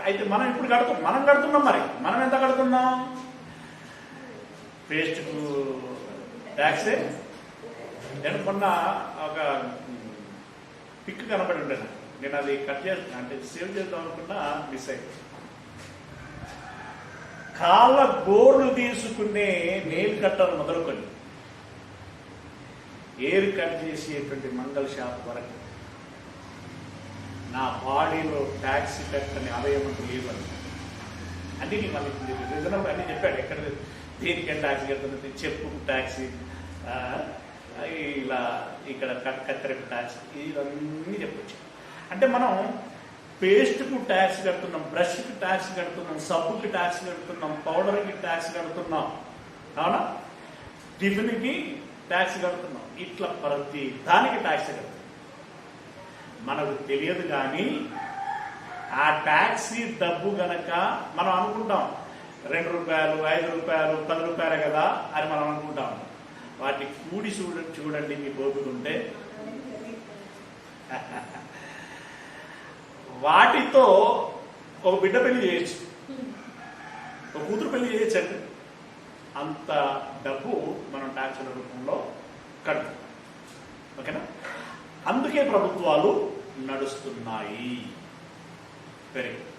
అయితే మనం ఇప్పుడు మనం కడుతున్నాం, మరి మనం ఎంత కడుతున్నాం? పేస్ట్కు ట్యాక్సే. నేను మొన్న ఒక పిక్ కనబడి ఉండేది, నేను అది కట్ చేస్తాను అంటే సేవ్ చేద్దాం అనుకున్నా, మిస్ అయింది. కాళ్ళ గోర్లు తీసుకునే నెయిల్ కట్టర్ మొదలుకొని ఎయిర్ కట్ చేసేటువంటి మంగళ షాప్ వరకు నా బాడీలో ట్యాక్సీ కట్టని అవయవం లేదు అని అన్ని మళ్ళీ రీజనబుల్ అన్ని చెప్పాడు. ఎక్కడ దేనికైనా ట్యాక్సీ కడుతుంది, చెప్పుకు ట్యాక్సీ, ఇలా ఇక్కడ కత్తెరకు ట్యాక్సీ, ఇవన్నీ చెప్పొచ్చు. అంటే మనం పేస్ట్కు ట్యాక్స్ కడుతున్నాం, బ్రష్కి ట్యాక్స్ కడుతున్నాం, సబ్బుకి ట్యాక్స్ కడుతున్నాం, పౌడర్కి ట్యాక్స్ కడుతున్నాం, అవునా, టిఫిన్కి ట్యాక్స్ కడుతున్నాం, ఇట్లా ప్రతి దానికి ట్యాక్స్ కడుతున్నాం. మనకు తెలియదు కానీ ఆ ట్యాక్సీ డబ్బు గనక మనం అనుకుంటాం 2 రూపాయలు 5 రూపాయలు 10 రూపాయలు కదా అని మనం అనుకుంటాం. వాటి కూడి చూడండి మీ పోతుంటే వాటితో ఒక బిడ్డ పెళ్లి చేయొచ్చు, ఒక కూతురు పెళ్లి చేయొచ్చు అండి. అంత డబ్బు మనం ట్యాక్సుల రూపంలో కడుతున్నాం. ఓకేనా? అందుకే ప్రభుత్వాలు నడుస్తున్నాయి. Very good.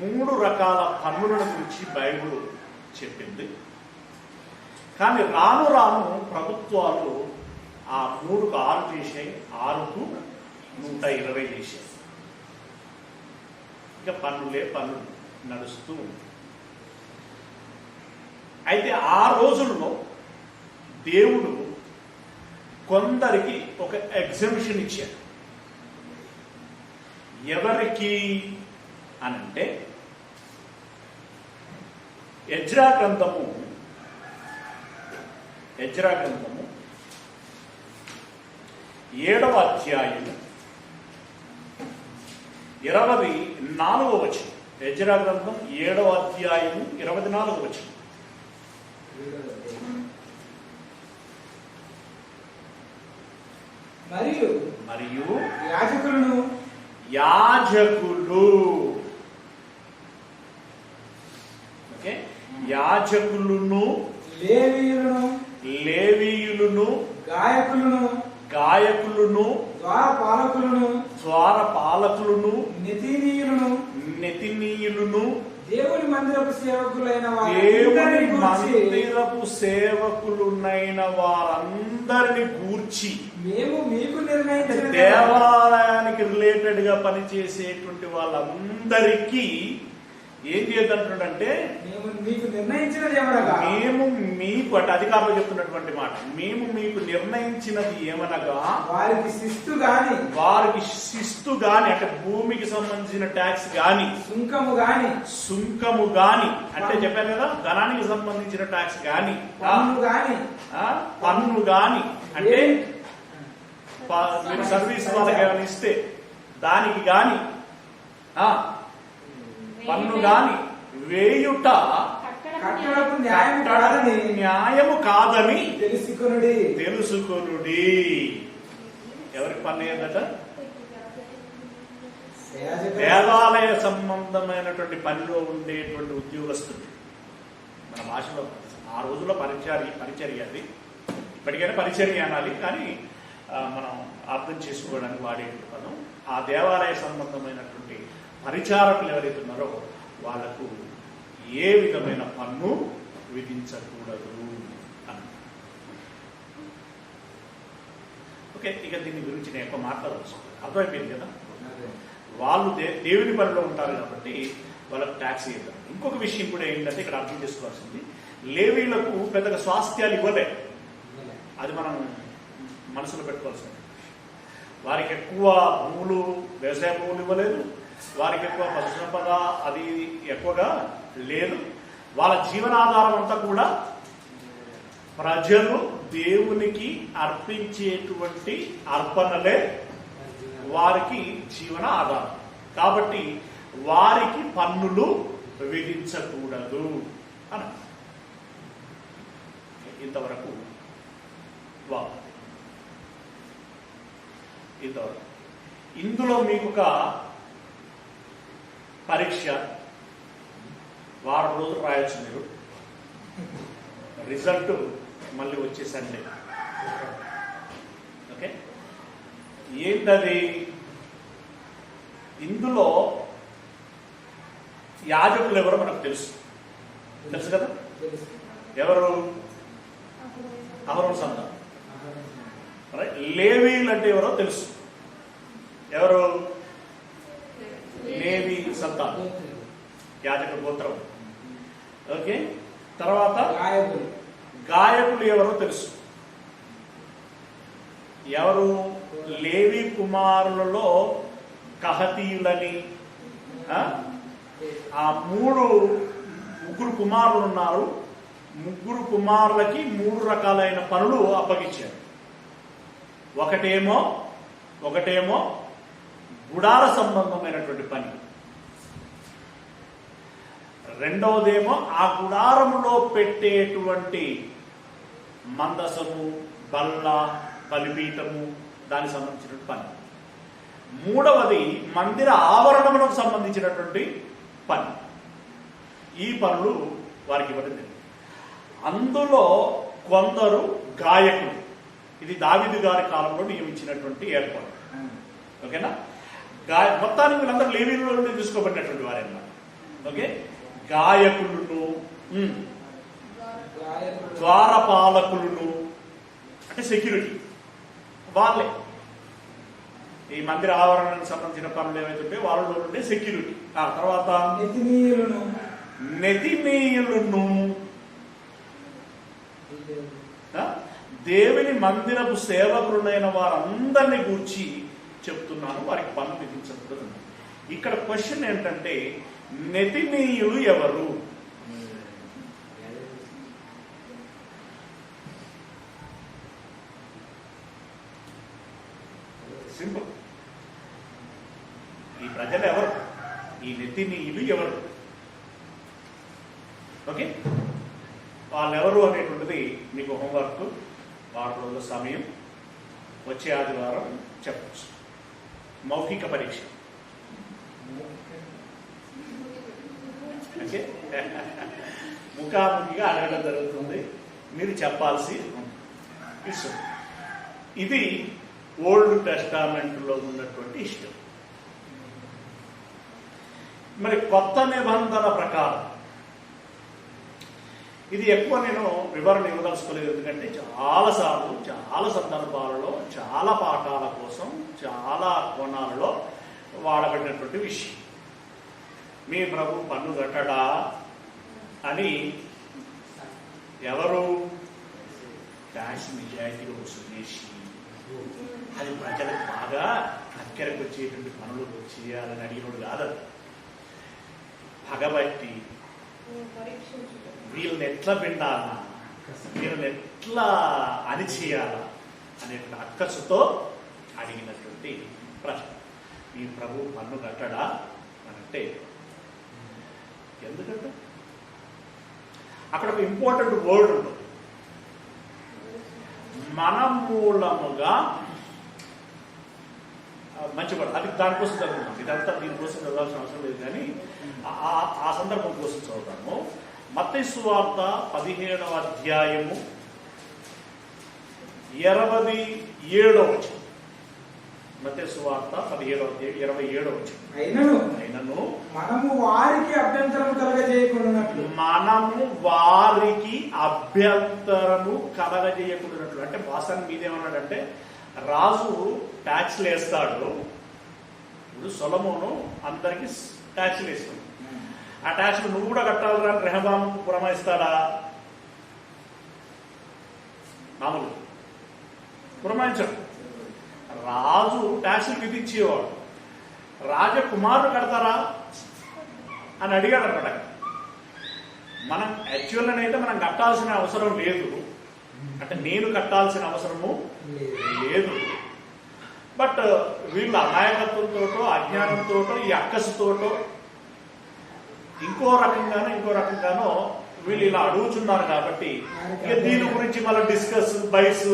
3 రకాల పన్నుల గురించి బైబిల్ చెప్పింది. కానీ రాను రాను ప్రభుత్వాలు ఆ 3కు 6 చేసాయి, 6కు 120 చేశాయి. ఇంకా పన్నులు నడుస్తూ ఉంది. అయితే ఆ రోజుల్లో దేవుడు కొందరికి ఒక ఎగ్జంప్షన్ ఇచ్చాడు. ఎవరికి అనంటే ఎజ్రా గ్రంథము 7వ అధ్యాయము 24వ వచనం. ఎజ్రా గ్రంథం 7వ అధ్యాయము 24వ వచనం. మరియు యాజకులు ఓకే, యాజకులను, లేవీయులను, గాయకులను, ద్వారపాలకులను, నెతినీయులను, దేవుని మందిరపు సేవకులునైన వారందరిని గూర్చి, మేము మీకు నిర్ణయించిన దేవాలయానికి రిలేటెడ్ గా పనిచేసేటువంటి వాళ్ళందరికీ ఏం చేయదంటుండంటే, మేము మీకు అంటే అధికారులు చెప్తున్నటువంటి మాట, మేము మీకు నిర్ణయించినది ఏమనగా వారికి శిస్తు గాని అంటే భూమికి సంబంధించిన ట్యాక్స్ గాని, సుంకము గాని అంటే చెప్పాను కదా, ధనానికి సంబంధించిన ట్యాక్స్ గాని, పన్ను గాని అంటే మీరు సర్వీస్ వాళ్ళకి ఏమైనా ఇస్తే దానికి గాని, పన్ను గాని వేయుట న్యాయము కాదని తెలుసుకొనుడి. ఎవరికి పన్ను అయ్యేదట? దేవాలయ సంబంధమైనటువంటి పనిలో ఉండేటువంటి ఉద్యోగస్తులు. మన భాషలో ఆ రోజుల్లో పరిచర్య అది, ఇప్పటికైనా పరిచర్య అనాలి, కానీ మనం అర్థం చేసుకోవడానికి వాడేటువంటి పదం. ఆ దేవాలయ సంబంధమైనటువంటి పరిచారకులు ఎవరైతే ఉన్నారో వాళ్లకు ఏ విధమైన పన్ను విధించకూడదు అని. ఓకే, ఇక దీని గురించి నేను ఎక్కువ మాట్లాడవచ్చు, అర్థమైపోయింది కదా. వాళ్ళు దేవుని పనిలో ఉంటారు కాబట్టి వాళ్ళకు ట్యాక్స్ ఇవ్వదు. ఇంకొక విషయం కూడా ఏంటంటే ఇక్కడ అర్థం చేసుకోవాల్సింది, లేవీలకు పెద్దగా స్వాస్థ్యాలు ఇవ్వలే, అది మనం మనసులో పెట్టుకోవాల్సింది. వారికి ఎక్కువ భూములు, వ్యవసాయ భూములు ఇవ్వలేదు, వారికి ఎక్కువ పశు సంపద అది ఎక్కువగా లేదు. వాళ్ళ జీవనాధారం అంతా కూడా ప్రజలు దేవునికి అర్పించేటువంటి అర్పణలే వారికి జీవన ఆధారం. కాబట్టి వారికి పన్నులు విధించకూడదు అని ఇంతవరకు ఇంతవరకు. ఇందులో మీకు ఒక పరీక్ష, వారం రోజులు రాయొచ్చు మీరు, రిజల్ట్ మళ్ళీ వచ్చే సండే. ఓకే, ఏంటది? ఇందులో యాజకులు ఎవరో మనకు తెలుసు కదా. ఎవరు? అహరోను సంతానం. లేవీలు అంటే ఎవరో తెలుసు. ఎవరు? లేవీ సంతానం, యాజక గోత్రం. ఓకే, తర్వాత గాయకులు ఎవరో తెలుసు. ఎవరు? లేవి కుమారులలో కహతీయులని ఆ ముగ్గురు కుమారులు ఉన్నారు. ముగ్గురు కుమారులకి 3 రకాలైన పనులు అప్పగించారు. ఒకటేమో గుడార సంబంధమైనటువంటి పని, రెండవదేమో ఆ గుడారములో పెట్టేటువంటి మందసము, బల్ల, బలిపీఠము, దానికి సంబంధించినటువంటి పని. మూడవది మందిర ఆవరణములకు సంబంధించినటువంటి పని. ఈ పనులు వారికి ఇవ్వడం. అందులో కొందరు గాయకులు, ఇది దావీదు గారి కాలంలో నియమించినటువంటి ఏర్పాటు. ఓకేనా? మొత్తానికి వీళ్ళందరూ లేవీలో నుండి తీసుకోబడినటువంటి వారన్నమాట. ఓకే, గాయకులను, ద్వారపాలకులను అంటే సెక్యూరిటీ వాళ్ళే. ఈ మందిర ఆవరణకు సంబంధించిన పనులు ఏవైతే వాళ్ళలో ఉండే సెక్యూరిటీ. తర్వాత నెతిమీయులను, దేవుని మందిరపు సేవకులైన వారందరినీ గూర్చి చెప్తున్నాను, వారికి పన్ను విధించకూడదు. ఇక్కడ క్వశ్చన్ ఏంటంటే, నెతిమీయులు ఎవరు? సింపుల్. ఈ ప్రజలు ఎవరు? ఈ నెతిమీయులు ఎవరు? ఓకే, వాళ్ళెవరు అనేటువంటిది మీకు హోంవర్క్, 6 రోజుల సమయం, వచ్చే ఆదివారం చెప్పచ్చు. మౌఖిక పరీక్ష. ఓకే, ముఖాముఖిగా అడగడం జరుగుతుంది, మీరు చెప్పాల్సి ఇష్టం. ఇది ఓల్డ్ టెస్టామెంట్లో ఉన్నటువంటి ఇష్టం. మరి కొత్త నిబంధన ప్రకారం ఇది ఎక్కువ నేను వివరణ ఇవ్వదలుచుకోలేదు, ఎందుకంటే చాలాసార్లు, చాలా సందర్భాలలో, చాలా పాఠాల కోసం, చాలా కోణాలలో వాడబడినటువంటి విషయం. మీ ప్రభు పన్ను కట్టడా అని ఎవరు? ట్యాక్స్ నిజాయితీగా వసూలు చేసి అది ప్రజలకు బాగా అక్కడికి వచ్చేటువంటి పనులు చేయాలని అడిగినోడు కాదు. పగబట్టి వీళ్ళని ఎట్లా పిండాలన్నా, వీళ్ళని ఎట్లా అణిచేయాలా అనేటువంటి అక్కసుతో అడిగినటువంటి ప్రశ్న. ఈ ప్రభు పన్ను కట్టడా అని అంటే ఎందుకంటే అక్కడ ఒక ఇంపార్టెంట్ వర్డ్ ఉంటుంది. మన మూలముగా మంచి మాట, అది దానికోసం చదువుతాం. ఇదంతా దీనికోసం చదవాల్సిన అవసరం లేదు, కానీ ఆ సందర్భం కోసం చదువుతాము. మత్తయి సువార్త 17వ అధ్యాయము 27వ వచనం. మత్తయి సువార్త 17వ అధ్యాయం 27వ వచనం. అయినను మనము వారికి అభ్యంతరము కలగజేయకుండానట్లు అంటే వాస్తవానికి మీదేమన్నాడంటే, రాజు ట్యాక్స్లు వేస్తాడు. ఇప్పుడు సొలొమోను అందరికి ట్యాక్స్లు వేస్తాడు. ఆ ట్యాక్స్లు నువ్వు కూడా కట్టాలిరా అని రెహబాము పురమాయిస్తాడా? మామూలు పురమాయించాడు. రాజు ట్యాక్స్లు విధించేవాడు. రాజకుమారుడు కడతారా అని అడిగాడు అన్నమాట. మనం యాక్చువల్గా అయితే మనం కట్టాల్సిన అవసరం లేదు, అంటే నేను కట్టాల్సిన అవసరము లేదు. బట్ వీళ్ళ అమాయకత్వంతో, అజ్ఞానంతో, ఈ అక్కసుతోటో, ఇంకో రకంగానో వీళ్ళు ఇలా అడుగుతున్నారు. కాబట్టి ఇక దీని గురించి మళ్ళీ డిస్కస్ బైస్,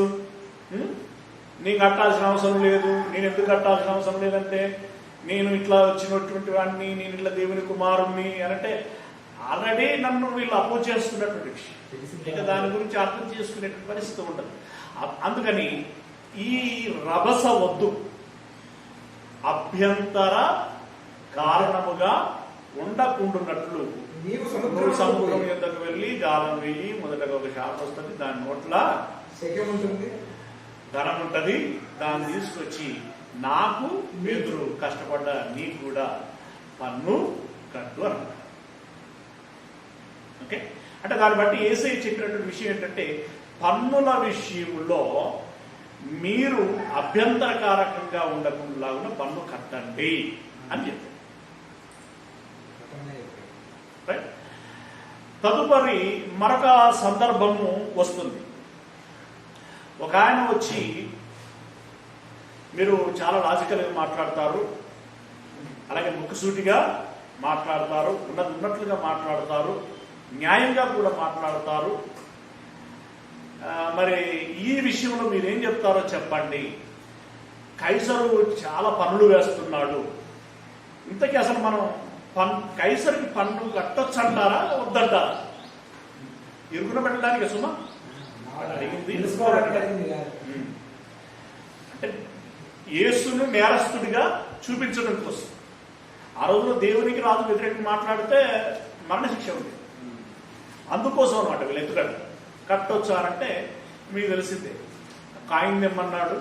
నేను కట్టాల్సిన అవసరం లేదు, నేను ఎందుకు కట్టాల్సిన అవసరం లేదంటే నేను ఇట్లా వచ్చినటువంటి వాడిని, నేను ఇట్లా దేవుని కుమారుణ్ణి అని అంటే ఆల్రెడీ నన్ను వీళ్ళు అపోజ్ చేస్తున్నటువంటి విషయం. ఇక దాని గురించి అర్థం చేసుకునేటువంటి పరిస్థితి ఉండదు. అందుకని ఈ రభస వద్దు, అభ్యంతర కారణముగా ఉండకుండున్నట్లు నీవు నువ్వు సముద్రం యుద్ధకు వెళ్ళి గాలం వేయి, మొదటగా ఒక శాప వస్తుంది, దాని నోట్ల ధనం ఉంటుంది, దాన్ని తీసుకొచ్చి నాకు పేతురు కష్టపడ్డా నీకు కూడా పన్ను కట్టు అన్నమాట. ఓకే, అంటే దాన్ని బట్టి యేసయ్య చెప్పినటువంటి విషయం ఏంటంటే, పన్నుల విషయంలో మీరు అభ్యంతరకారకంగా ఉండకుండా పన్ను కట్టండి అని చెప్పారు. తదుపరి మరొక సందర్భము వస్తుంది. ఒక ఆయన వచ్చి, మీరు చాలా లాజికల్గా మాట్లాడతారు, అలాగే ముక్కుసూటిగా మాట్లాడతారు, ఉన్నట్లుగా మాట్లాడతారు, న్యాయంగా కూడా మాట్లాడతారు, మరి ఈ విషయంలో మీరేం చెప్తారో చెప్పండి. కైసరు చాలా పన్నులు వేస్తున్నాడు, ఇంతకీ అసలు మనం కైసరికి పన్ను కట్టొచ్చు అంటారా వద్దంటారా? ఇరుగున పెట్టడానికి సుమా అడిగింది. అంటే యేసును నేరస్తుడిగా చూపించడం కోసం. ఆ రోజులో దేవునికి రాజు వ్యతిరేకంగా మాట్లాడితే మరణశిక్ష ఉంది. అందుకోసం అనమాట వీళ్ళు ఎత్తుకట్ట కట్టొచ్చు అనంటే మీకు తెలిసిందే. కాయిన్ తెమ్మన్నాడు,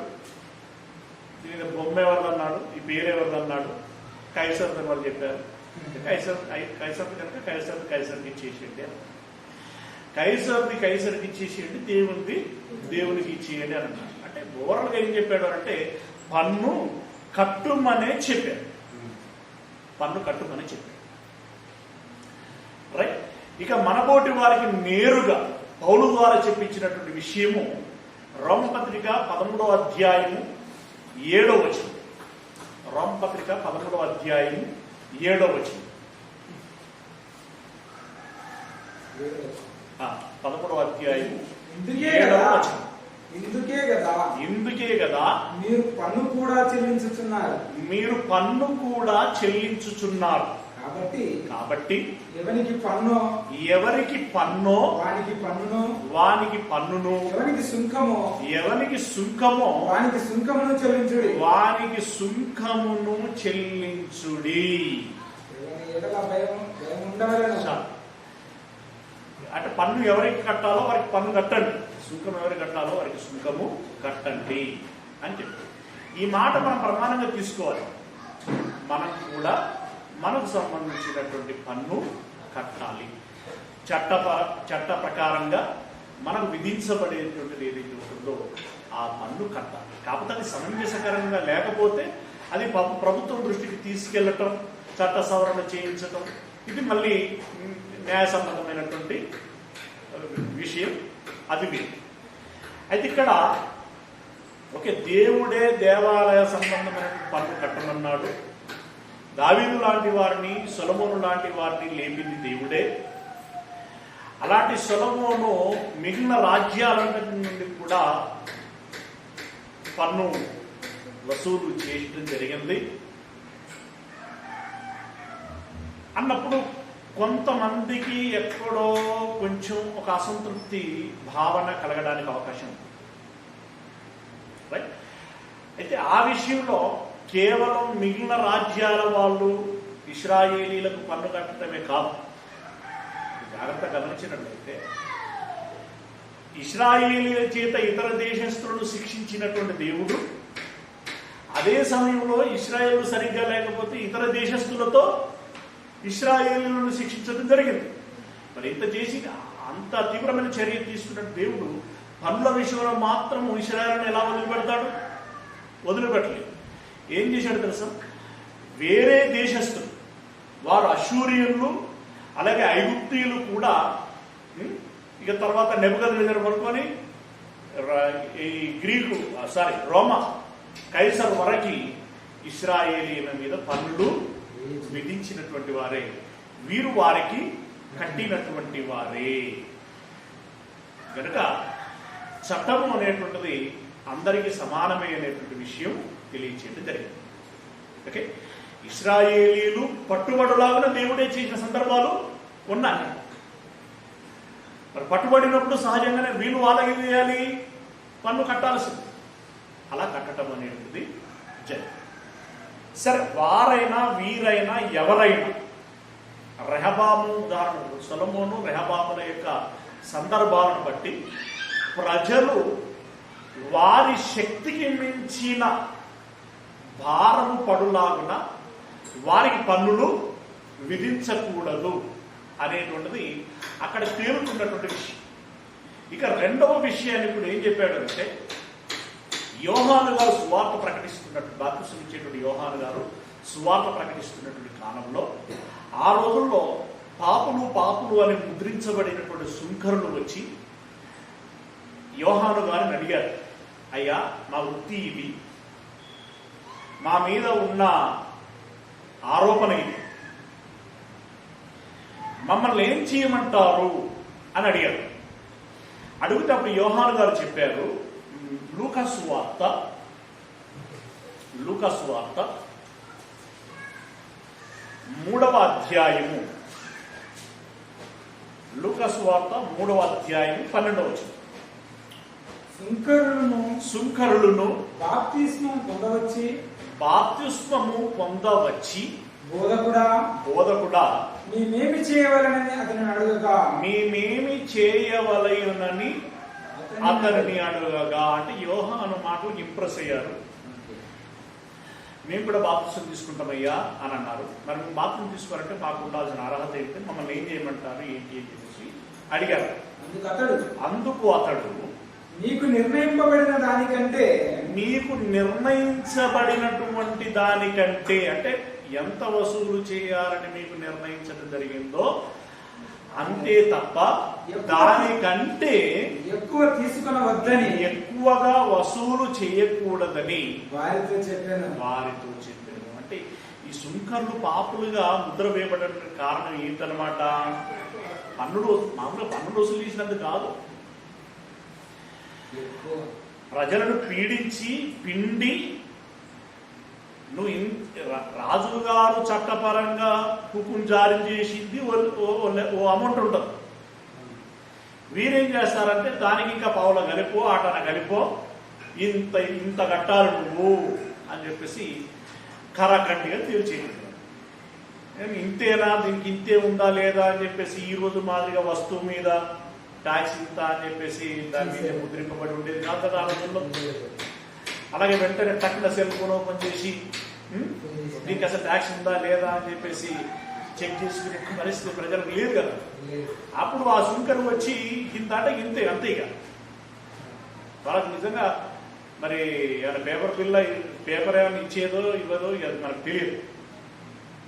దీని బొమ్మ ఎవరిదన్నాడు, ఈ పేరు ఎవరిదన్నాడు, కైసర్ అని వాళ్ళు చెప్పారు. కైసర్ కనుక కైసర్కి ఇచ్చేసేయండి, కైసర్కి ఇచ్చేసేయండి, దేవునికి ఇచ్చేయండి అని అన్నాడు. అంటే ఓవరాల్గా ఏం చెప్పాడు అంటే పన్ను కట్టుమనే చెప్పాడు. రైట్. ఇక మనబోటి వారికి నేరుగా పౌలు ద్వారా చెప్పించినటువంటి విషయము రోమపత్రిక 13వ అధ్యాయము 7వ వచనం. రోమపత్రిక 13వ అధ్యాయము 7వ వచనం. 13వ అధ్యాయము 7వ వచనం. ఇందుకే కదా మీరు పన్ను కూడా చెల్లించుచున్నారు. కాబట్టి ఎవరికి పన్నో వానికి పన్నును, ఎవరికి సుంకమో వానికి సుంకమును చెల్లించుడి. అంటే పన్ను ఎవరికి కట్టాలో వారికి పన్ను కట్టండి, సుంకం ఎవరికి కట్టాలో వారికి సుంకము కట్టండి అని చెప్పి ఈ మాట మనం ప్రమాణంగా తీసుకోవాలి. మనం కూడా మనకు సంబంధించినటువంటి పన్ను కట్టాలి. చట్ట ప్రకారంగా మనకు విధించబడేటువంటిది ఏదైతే ఉంటుందో ఆ పన్ను కట్టాలి. కాకపోతే అది సమంజసకరంగా లేకపోతే అది ప్రభుత్వం దృష్టికి తీసుకెళ్లటం, చట్ట సవరణ చేయించటం, ఇది మళ్ళీ న్యాయసమ్మతమైనటువంటి విషయం. అది వేరు. అయితే ఇక్కడ ఓకే, దేవుడే దేవాలయ సంబంధమైన పన్ను కట్టమన్నాడు. దావీదు లాంటి వారిని, సొలొమోను లాంటి వారిని లేపింది దేవుడే. అలాంటి సొలొమోను మిగిలిన రాజ్యాలన్నిటి నుండి కూడా పన్ను వసూలు చేయడం జరిగింది అన్నప్పుడు కొంతమందికి ఎక్కడో కొంచెం ఒక అసంతృప్తి భావన కలగడానికి అవకాశం ఉంది. రైట్? అయితే ఆ విషయంలో కేవలం మిగిలిన రాజ్యాల వాళ్ళు ఇశ్రాయేలీలకు పన్ను కట్టడమే కాదు. జాగ్రత్తగా గమనించినట్లయితే ఇశ్రాయేలీల చేత ఇతర దేశస్తులను శిక్షించినటువంటి దేవుడు అదే సమయంలో ఇశ్రాయేలు సరిగ్గా లేకపోతే ఇతర దేశస్తులతో ఇశ్రాయేలీలను శిక్షించడం జరిగింది. మరి ఇంత చేసి అంత తీవ్రమైన చర్య తీసుకున్న దేవుడు పన్నుల విషయంలో మాత్రం ఇశ్రాయేలును ఎలా వదిలిపెడతాడు? వదిలిపెట్టలేదు. ఏం చేశాడు తెలుసా? వేరే దేశస్తులు వారు అశూరియన్లు అలాగే ఐగుప్తీయులు కూడా ఇక తర్వాత నెబుకద్నెజరు పడుకొని ఈ రోమా కైసర్ వరకు ఇశ్రాయేలీల మీద పన్నులు విధించినటువంటి వారే. వీరు వారికి కట్టినటువంటి వారే. కనుక చట్టము అనేటువంటిది అందరికీ సమానమే అనేటువంటి విషయం తెలియచేయడం జరిగింది. ఓకే, ఇశ్రాయేలీలు పట్టుబడులాగా దేవుడే చేసిన సందర్భాలు ఉన్నాయి. మరి పట్టుబడినప్పుడు సహజంగానే వీళ్ళు వాళ్ళకి చేయాలి, పన్ను కట్టాల్సింది. అలా కట్టడం అనేటువంటిది జరిగింది. సరే, వారైనా వీరైనా ఎవరైనా రెహబాము ఉదాహరణ సొలొమోను రెహబాముల యొక్క సందర్భాలను బట్టి ప్రజలు వారి శక్తికి మించిన భారము పడులాగున వారికి పన్నులు విధించకూడదు అనేటువంటిది అక్కడ తేలుతున్నటువంటి విషయం. ఇక రెండవ విషయాన్ని ఇప్పుడు ఏం చెప్పాడంటే, యోహాను గారు సువార్త ప్రకటిస్తున్నట్టు బాప్తిసం ఇచ్చేటువంటి యోహాను గారు సువార్త ప్రకటిస్తున్నటువంటి కాలంలో ఆ రోజుల్లో పాపులు అని ముద్రించబడినటువంటి సుంకరులు వచ్చి యోహాను గారిని అడిగారు, అయ్యా మా వృత్తి ఇది, మా మీద ఉన్న ఆరోపణ ఇది, మమ్మల్ని ఏం చేయమంటారు అని అడిగారు. అడిగితే అప్పుడు యోహాను గారు చెప్పారు, లూకా సువార్త 3వ అధ్యాయము, లూకా సువార్త 3వ అధ్యాయము 12వ వచనం. సుంకరులను బాప్తిస్మము పొందవచ్చి బోధకుడా మేమేమి చేయవలనని అతనిని అడగగా అంటే యోహాను మాటలు ఇంప్రెస్ అయ్యారు. మేము కూడా బాప్తిసం తీసుకుంటామయ్యా అని అన్నారు. మరి మేము బాప్తిసం తీసుకోవాలంటే మాకు ఉండాల్సిన అర్హత ఏంటి, మమ్మల్ని ఏం చేయమంటారు ఏంటి అని చెప్పేసి అడిగారు. అందుకు అతడు మీకు నిర్ణయించబడినటువంటి దానికంటే అంటే ఎంత వసూలు చేయాలని మీకు నిర్ణయించడం జరిగిందో అంతే తప్ప దానికంటే ఎక్కువ తీసుకునవద్దని, ఎక్కువగా వసూలు చేయకూడదని వారితో చెప్పాను. అంటే ఈ సుంకర్లు పాపులుగా ముద్ర వేయబడడానికి కారణం ఏంటనమాట? మామూలుగా పన్నులు వసూలు చేసినందుకు కాదు, ప్రజలను పీడించి పిండి నువ్వు రాజు గారు చట్టపరంగా హుకుం జారీ చేసింది ఓ అమౌంట్ ఉంటుంది. వీరేం చేస్తారంటే దానికి ఇంకా పావుల కలిపో ఆటన కలిపో ఇంత కట్టాలి నువ్వు అని చెప్పేసి కరాఖండిగా తీర్చేయడం. ఇంతేనా, దీనికి ఇంతే ఉందా లేదా అని చెప్పేసి ఈ రోజు మాదిరిగా వస్తువు మీద ట్యాక్స్ ఇంత అని చెప్పేసి దాని మీద ముద్రింపబడి ఉండేది కాదు ఆ రోజుల్లో. అలాగే వెంటనే టక్కున సెల్ ఫోన్ ఓపెన్ చేసి దీనికి అసలు ట్యాక్స్ ఉందా లేదా అని చెప్పేసి చెక్ చేసుకునే పరిస్థితి ప్రజలకు లేదు కదా. అప్పుడు ఆ సుంకరు వచ్చి ఇంత అంటే ఇంతే, అంతే. ఇక వాళ్ళకి నిజంగా మరి ఏమైనా పేపర్ ఏమైనా ఇచ్చేదో ఇవ్వదో అది మనకు తెలియదు.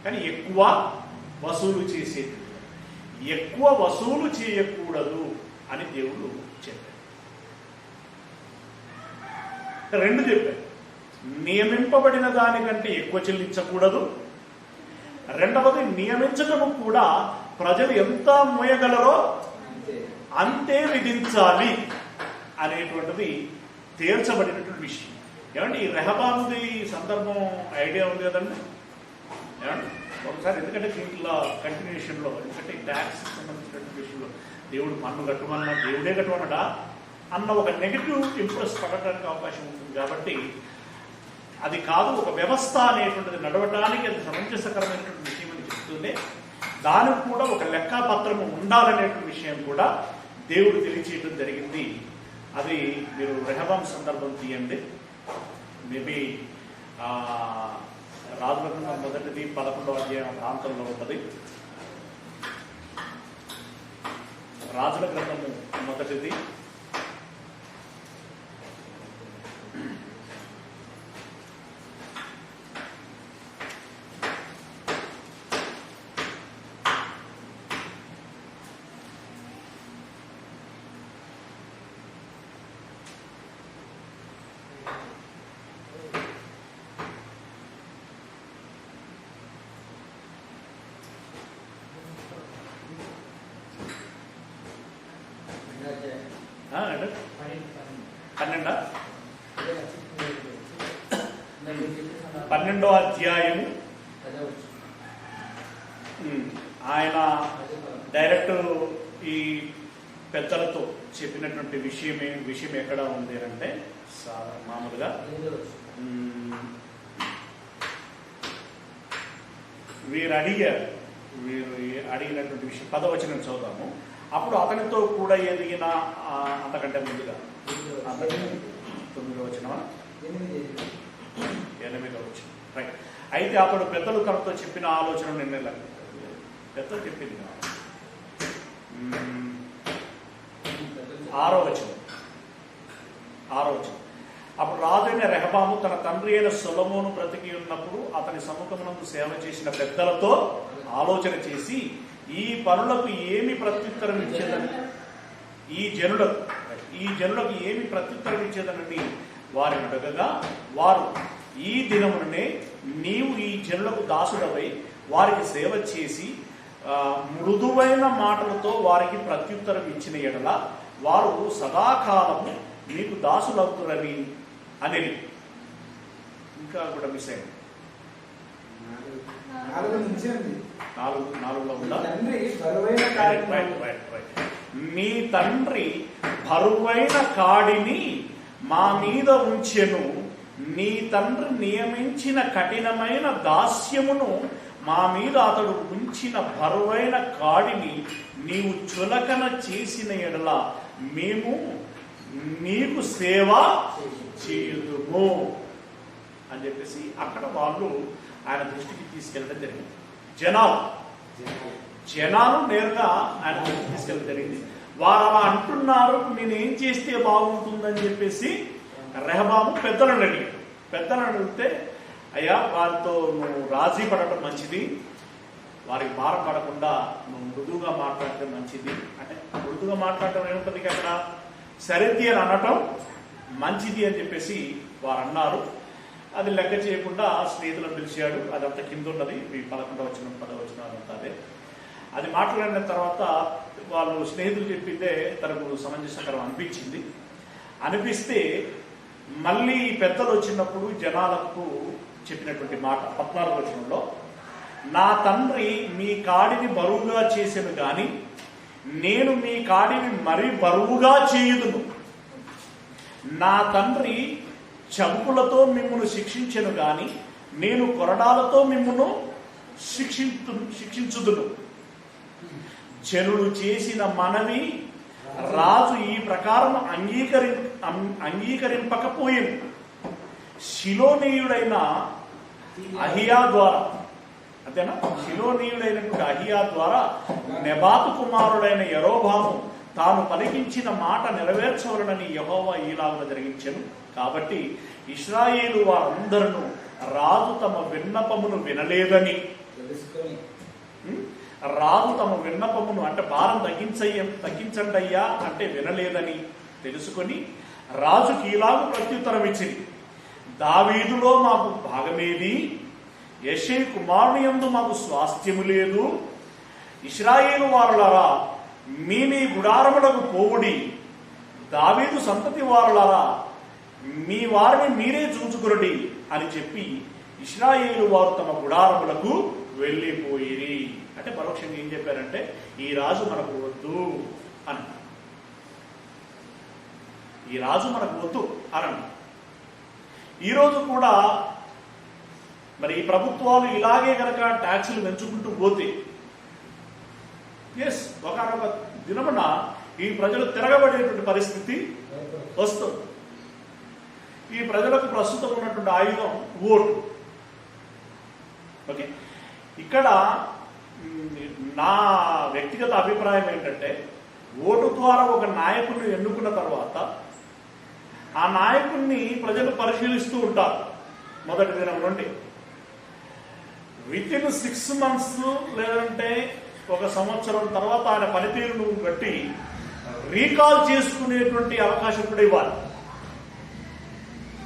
కానీ ఎక్కువ వసూలు చేసేది, ఎక్కువ వసూలు చేయకూడదు అని దేవుడు చెప్పాడు. రెండు చెప్పాడు, నియమింపబడిన దానికంటే ఎక్కువ చెల్లించకూడదు. రెండవది, నియమించటము కూడా ప్రజలు ఎంత మోయగలరో అంతే విధించాలి అనేటువంటిది తేల్చబడినటువంటి విషయం. ఏమంటే ఈ రెహబాముది సందర్భం ఐడియా ఉంది కదండి ఏమండి ఒకసారి, ఎందుకంటే దీంట్లో కంటిన్యూషన్లో, ఎందుకంటే ఈ ట్యాక్స్ సంబంధించినటువంటి విషయంలో దేవుడు పన్ను కట్టమన్నా దేవుడే కట్టమన్నాడా అన్న ఒక నెగిటివ్ ఇంప్రెస్ పడటానికి అవకాశం ఉంటుంది. కాబట్టి అది కాదు, ఒక వ్యవస్థ అనేటువంటిది నడవటానికి అది సమంజసకరమైనటువంటి విషయం అని చెప్తుండే, దానికి కూడా ఒక లెక్కాపత్రము ఉండాలనేటువంటి విషయం కూడా దేవుడు తెలియచేయడం జరిగింది. అది మీరు రెహబాం సందర్భం తీయండి. మేబీ రాజుల గ్రంథం మొదటిది 11వ అధ్యాయం ప్రాంతంలో ఉన్నది. రాజుల గ్రంథము మొదటిది అంటే 12వ అధ్యాయము. ఆయన డైరెక్ట్ ఈ పెద్దలతో చెప్పినటువంటి విషయం ఎక్కడ ఉంది అంటే మామూలుగా వీరు అడిగినటువంటి విషయం 10వ వచనం చదువుతాము. అప్పుడు అతనితో కూడా ఎదిగిన అంతకంటే ముందుగా 9వ వచనమా 8వ వచనం రైట్. అయితే అతడు పెద్దలు తనతో చెప్పిన ఆలోచన నిన్న పెద్దలు చెప్పింది 6వ వచనం. అప్పుడు రాజైన రెహబాము తన తండ్రి అయిన సొలొమోను బ్రతికి ఉన్నప్పుడు అతని సముఖమునందు సేవ చేసిన పెద్దలతో ఆలోచన చేసి ఈ పనులకు ఏమి ప్రత్యుత్తరం ఇచ్చేదని, ఈ జనులకు ఏమి ప్రత్యుత్తరం ఇచ్చేదనని వారిని అడగగా, వారు ఈ దినమునే నీవు ఈ జనులకు దాసుడవై వారికి సేవ చేసి మృదువైన మాటలతో వారికి ప్రత్యుత్తరం ఇచ్చిన ఎడల వారు సదాకాలము నీకు దాసులవుతురని అనేది. ఇంకా కూడా మిస్ అయింది 4లో ఉందా? నీ తండ్రి బరువైన కాడిని మా మీద ఉంచెను, నీ తండ్రి నియమించిన కఠినమైన దాస్యమును మా మీద అతడు ఉంచిన బరువైన కాడిని నీవు చులకన చేసిన ఎడల మేము నీకు సేవ చేయుదుము అని చెప్పేసి అక్కడ వాళ్ళు ఆయన దృష్టికి తీసుకెళ్ళడం జరిగింది. జనాలు నేరుగా ఆయన దృష్టికి తీసుకెళ్ళడం జరిగింది. వారు అలా అంటున్నారు, నేనేం చేస్తే బాగుంటుందని చెప్పేసి రెహబాము పెద్దలను అడిగితే, అయ్యా వారితో నువ్వు రాజీ పడటం మంచిది, వారికి భారం పడకుండా నువ్వు మృదువుగా మాట్లాడటం మంచిది. అంటే మృదువుగా మాట్లాడటం ఏముంటుంది అక్కడ, సరిది అని అనటం మంచిది అని చెప్పేసి వారు అన్నారు. అది లెక్క చేయకుండా స్నేహితులను పిలిచాడు. అదంతా కింద ఉన్నది, 11వ వచనం 10వ వచనం అదంతా అదే. అది మాట్లాడిన తర్వాత వాళ్ళు స్నేహితులు చెప్పిందే తనకు సమంజసకరం అనిపిస్తే మళ్ళీ పెద్దలు వచ్చినప్పుడు జనాలకు చెప్పినటువంటి మాట 14వ వచనంలో, నా తండ్రి మీ కాడిని బరువుగా చేసెను గాని నేను మీ కాడిని మరీ బరువుగా చేయుదును. నా తండ్రి చంపులతో మిమ్మును శిక్షించెను గాని నేను కొరడాలతో మిమ్మును శిక్షించుదును. జనులు చేసిన మనవి రాజు ఈ ప్రకారం అంగీకరింపకపోయింది. శిలోనీయుడైన అహియా ద్వారా, అంతేనా, శిలోనీయుడైనటువంటి అహియా ద్వారా నెబాతు కుమారుడైన యెరోబాము తాను పలికించిన మాట నెరవేర్చవలనని యెహోవా ఈలాగున జరిగించెను. కాబట్టి ఇశ్రాయేలు వారందరూ రాజు తమ విన్నపమును వినలేదని, రాజు తమ విన్నపమును అంటే భారం తగ్గించండి అయ్యా అంటే వినలేదని తెలుసుకొని రాజుకి ఇలాగ ప్రత్యుత్తరం ఇచ్చింది, దావీదులో మాకు భాగమేది, యెషై కుమారుని యందు మాకు స్వాస్థ్యము లేదు. ఇశ్రాయేలు వారులారా మీ గుడారములకు పోవుడి, దావీదు సంతతి వారులారా మీ వారిని మీరే చూచుకురడి అని చెప్పి ఇశ్రాయేలు వారు తమ గుడారములకు వెళ్ళిపోయిరి. అంటే పరోక్షంగా ఏం చెప్పారంటే ఈ రాజు మనకు వద్దు అని, ఈ రాజు మనకు వద్దు అని. ఈరోజు కూడా మరి ఈ ప్రభుత్వాలు ఇలాగే కనుక ట్యాక్సులు పెంచుకుంటూ పోతే ఒకనొక దినమున ఈ ప్రజలు తిరగబడేటువంటి పరిస్థితి వస్తుంది. ఈ ప్రజలకు ప్రస్తుతం ఉన్నటువంటి ఆయుధం ఓటు. ఓకే, ఇక్కడ నా వ్యక్తిగత అభిప్రాయం ఏంటంటే ఓటు ద్వారా ఒక నాయకుడిని ఎన్నుకున్న తర్వాత ఆ నాయకుడిని ప్రజలు పరిశీలిస్తూ ఉంటారు. మొదటి దినం నుండి విత్ ఇన్ 6 months లేదంటే 1 సంవత్సరం తర్వాత ఆయన పనితీరును బట్టి రీకాల్ చేసుకునేటువంటి అవకాశం కూడా ఇవ్వాలి.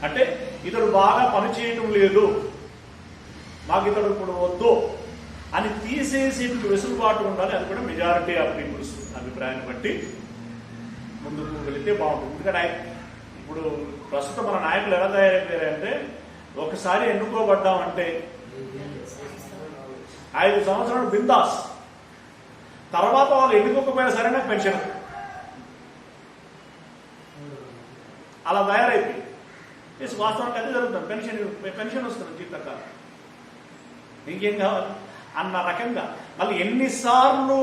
అంటే ఇతడు బాగా పనిచేయటం లేదు, మాకు ఇతడు ఇప్పుడు వద్దు అని తీసేసే వెసులుబాటు ఉండాలి. అది కూడా మెజారిటీ ఆఫ్ పీపుల్స్ అభిప్రాయాన్ని బట్టి ముందుకు వెళితే బాగుంటుంది. ఎందుకంటే ఇప్పుడు ప్రస్తుతం మన నాయకులు ఎలా తయారైపోయారంటే ఒకసారి ఎన్నుకోబడ్డామంటే 5 సంవత్సరాలు బిందాస్, తర్వాత వాళ్ళు ఎన్నుకోకపోయినా సరే నాకు పెన్షన్, అలా తయారైపోయి వాస్తవానికి అదే జరుగుతుంది. పెన్షన్ వస్తుంది జీవితకాలం, ఇంకేం కావాలి అన్న రకంగా. మళ్ళీ ఎన్నిసార్లు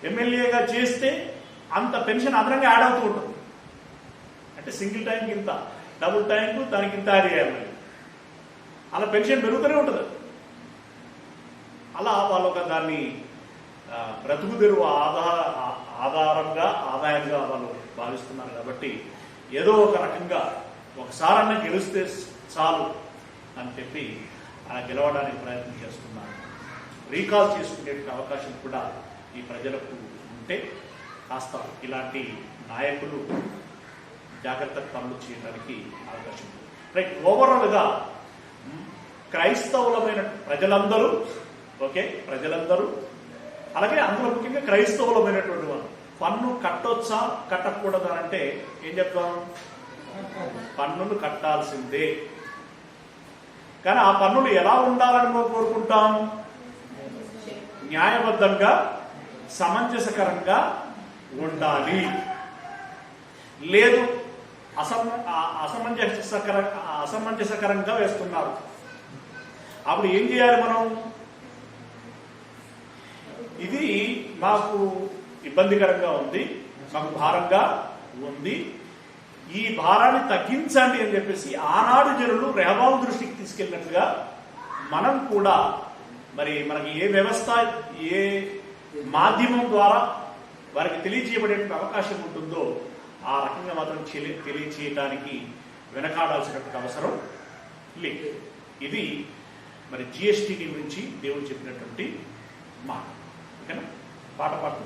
ఎమ్మెల్యేగా చేస్తే అంత పెన్షన్ అదనంగా యాడ్ అవుతూ ఉంటుంది. అంటే సింగిల్ టైంకి ఇంత, డబుల్ టైంకు దానికి ఇంత యాడ్ చేయాలి, అలా పెన్షన్ పెరుగుతూనే ఉంటుంది. అలా వాళ్ళు ఒక దాన్ని బ్రతుకు తెరువు ఆధారంగా ఆదాయంగా వాళ్ళు భావిస్తున్నారు. కాబట్టి ఏదో ఒక రకంగా ఒకసారన్నా గెలిస్తే చాలు అని చెప్పి గెలవడానికి ప్రయత్నం చేస్తున్నారు. రీకాల్ చేసుకునే అవకాశం కూడా ఈ ప్రజలకు ఉంటే కాస్త ఇలాంటి నాయకులు జాగ్రత్త పనులు చేయడానికి అవకాశం ఉంది. రైట్, ఓవరాల్గా క్రైస్తవులమైన ప్రజలందరూ, ఓకే, ప్రజలందరూ అలాగే అందులో ముఖ్యంగా క్రైస్తవులమైనటువంటి వారు పన్ను కట్టొచ్చా కట్టకూడదు అంటే ఏం చెప్తాం? పన్నులు కట్టాల్సిందే. కానీ ఆ పన్నులు ఎలా ఉండాలని కోరుకుంటాం? న్యాయబద్ధంగా, సమంజసకరంగా ఉండాలి. లేదు అసమంజసకరంగా వేస్తున్నారు, అప్పుడు ఏం చేయాలి మనం? ఇది మాకు ఇబ్బందికరంగా ఉంది, మాకు భారంగా ఉంది, ఈ భారాన్ని తగ్గించండి అని చెప్పేసి ఆనాడు జనులు రెహబాము దృష్టికి తీసుకెళ్ళినట్లుగా మనం కూడా మరి మనకి ఏ వ్యవస్థ, ఏ మాధ్యమం ద్వారా వారికి తెలియజేయబడే అవకాశం ఉంటుందో ఆ రకంగా మాత్రం తెలియచేయడానికి వెనకాడాల్సినటువంటి అవసరం లేదు. ఇది మరి జిఎస్టీ గురించి దేవుడు చెప్పినటువంటి మాట. ఓకేనా? పాట పాడుతూ